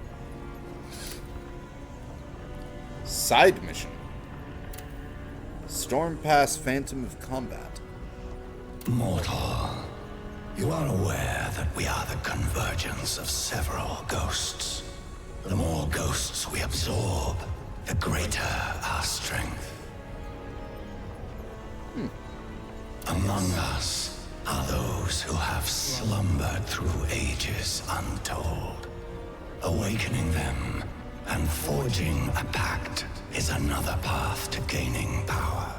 [SPEAKER 1] Side mission. Storm Pass Phantom of Combat.
[SPEAKER 4] Mortal, you are aware that we are the convergence of several ghosts. The more ghosts we absorb, the greater our strength. Among us are those who have slumbered through ages untold. Awakening them and forging a pact is another path to gaining power.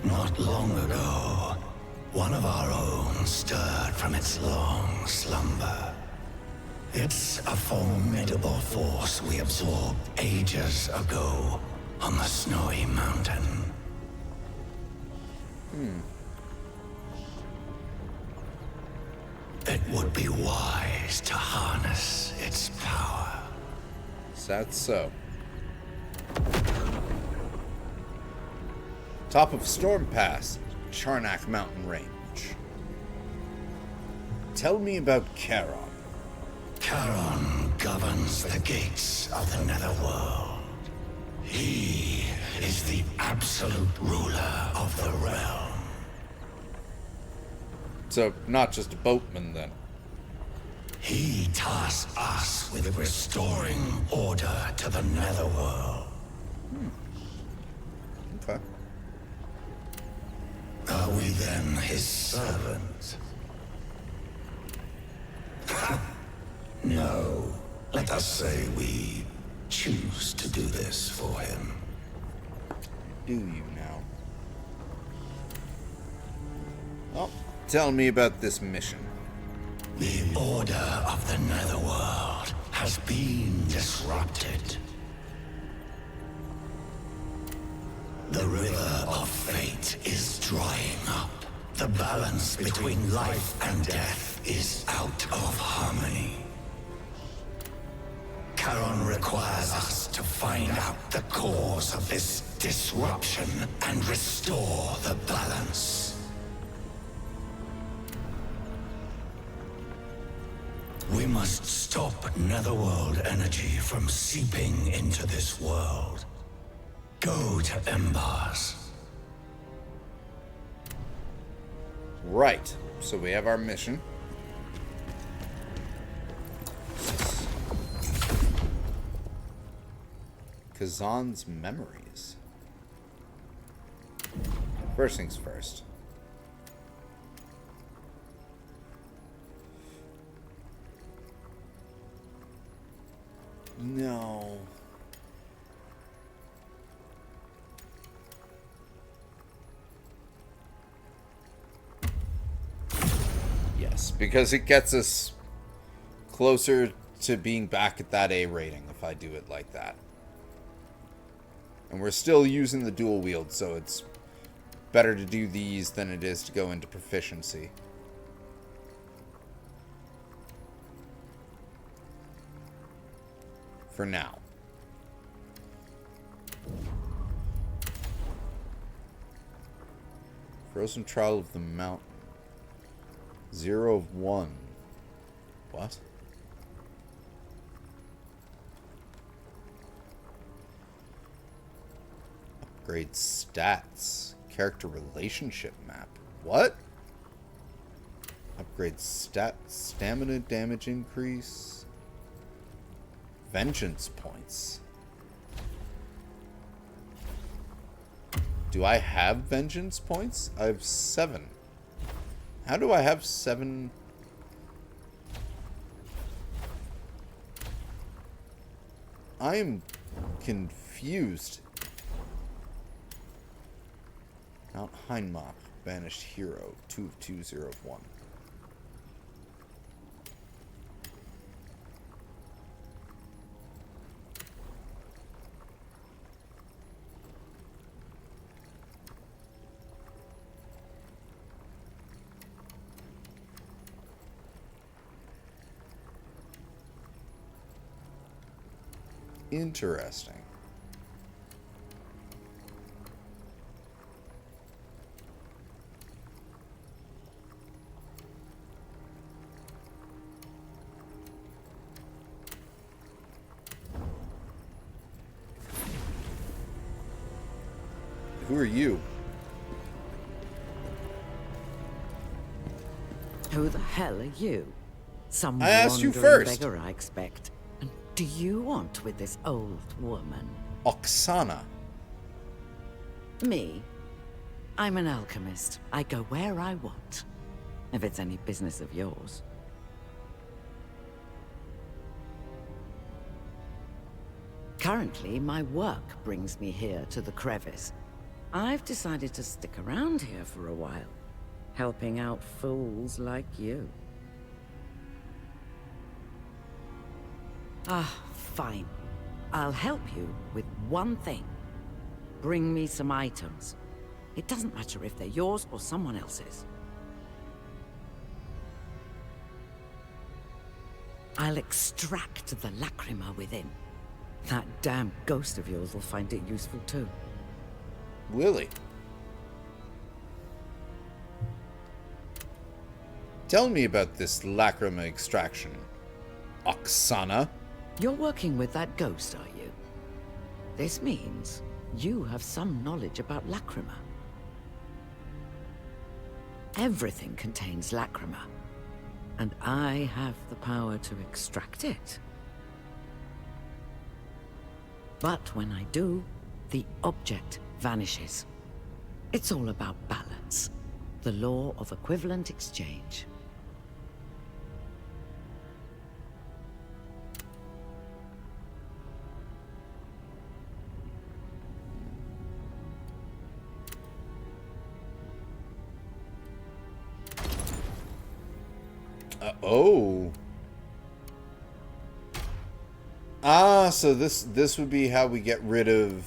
[SPEAKER 4] Not long ago, one of our own stirred from its long slumber. It's a formidable force we absorbed ages ago on the snowy mountain. It would be wise to harness its power.
[SPEAKER 1] Is that so? Top of Storm Pass, Charnak Mountain Range. Tell me about Charon.
[SPEAKER 4] Charon governs the gates of the Netherworld. He is the absolute ruler of the realm.
[SPEAKER 1] So, not just a boatman, then.
[SPEAKER 4] He tasks us with restoring order to the Netherworld.
[SPEAKER 1] Okay.
[SPEAKER 4] Are we then his servants? No. Let us say we choose to do this for him.
[SPEAKER 1] Do you now? Well, tell me about this mission.
[SPEAKER 4] The order of the Netherworld has been disrupted. The river of fate is drying up. The balance between life and death is out of harmony. Charon requires us to find out the cause of this disruption and restore the balance. We must stop Netherworld energy from seeping into this world. Go to Embers.
[SPEAKER 1] Right. So we have our mission. Khazan's memories. First things first. No. Yes, because it gets us closer to being back at that A rating if I do it like that. And we're still using the dual wield, so it's better to do these than it is to go into proficiency. For now. Frozen Trial of the Mountain. 0 of 1. What? Upgrade stats. Character relationship map. What? Upgrade stats. Stamina damage increase. Vengeance points. Do I have vengeance points? I have 7. How do I have 7? I am confused. Mount Heinmach, banished hero, 2 of 2, 0 of 1. Interesting. Who are you?
[SPEAKER 9] Who the hell are you? Some
[SPEAKER 1] I asked you
[SPEAKER 9] wandering
[SPEAKER 1] first.
[SPEAKER 9] beggar, I expect. And do you want with this old woman?
[SPEAKER 1] Oksana.
[SPEAKER 9] Me? I'm an alchemist. I go where I want. If it's any business of yours. Currently, my work brings me here to the crevice. I've decided to stick around here for a while, helping out fools like you. Ah, fine. I'll help you with one thing. Bring me some items. It doesn't matter if they're yours or someone else's. I'll extract the lacrima within. That damn ghost of yours will find it useful too.
[SPEAKER 1] Willie. Tell me about this lacrima extraction, Oksana.
[SPEAKER 9] You're working with that ghost, are you? This means you have some knowledge about lacrima. Everything contains lacrima, and I have the power to extract it. But when I do, the object vanishes. It's all about balance. The law of equivalent exchange.
[SPEAKER 1] Oh. Ah, so this would be how we get rid of...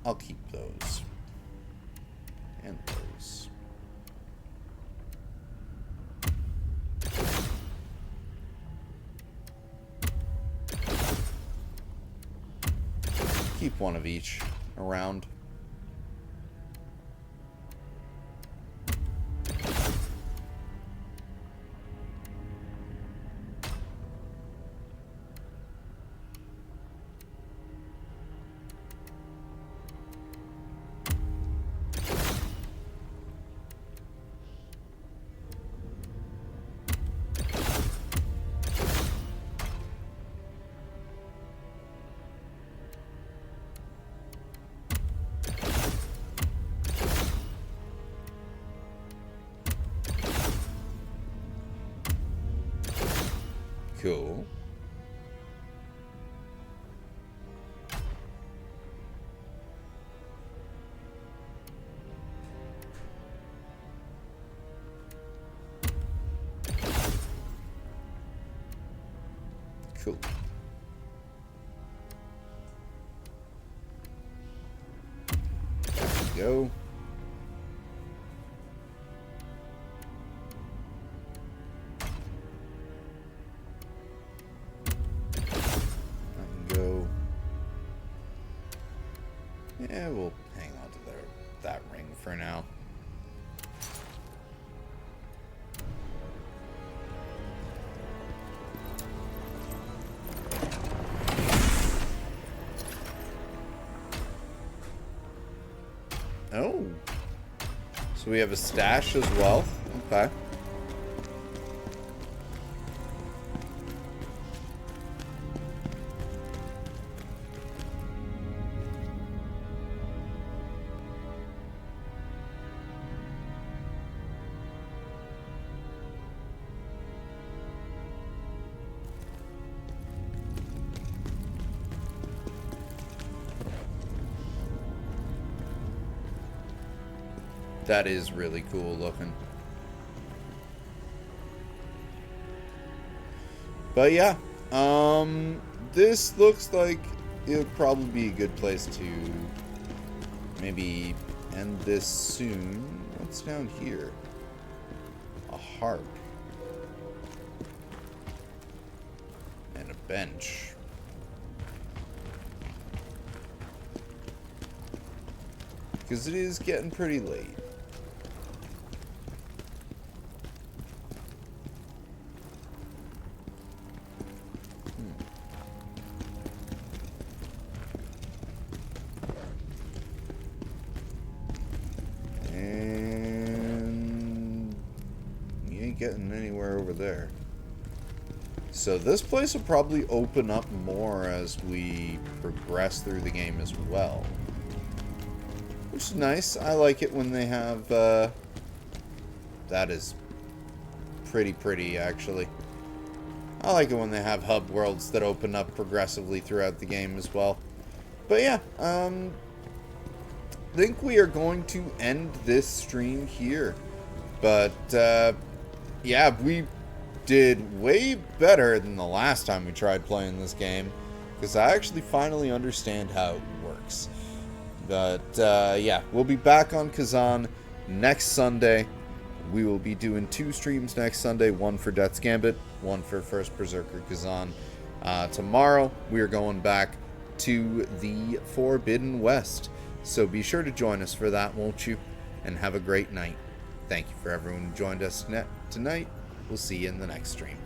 [SPEAKER 1] I'll keep those. And those. Keep one of each around. Cool. Cool. There we go. Yeah, we'll hang on to that ring for now. Oh. So we have a stash as well. Okay. That is really cool looking. But yeah, this looks like it'll probably be a good place to maybe end this soon. What's down here? A harp. And a bench. Because it is getting pretty late. And you ain't getting anywhere over there. So this place will probably open up more as we progress through the game as well. Which is nice. I like it when they have, that is pretty, actually. I like it when they have hub worlds that open up progressively throughout the game as well. But yeah, I think we are going to end this stream here. But, yeah, we did way better than the last time we tried playing this game. Because I actually finally understand how it works. But, yeah, we'll be back on Khazan next Sunday. We will be doing 2 streams next Sunday, one for Death's Gambit, one for First Berserker Khazan. Tomorrow, we are going back to the Forbidden West. So be sure to join us for that, won't you? And have a great night. Thank you for everyone who joined us tonight. We'll see you in the next stream.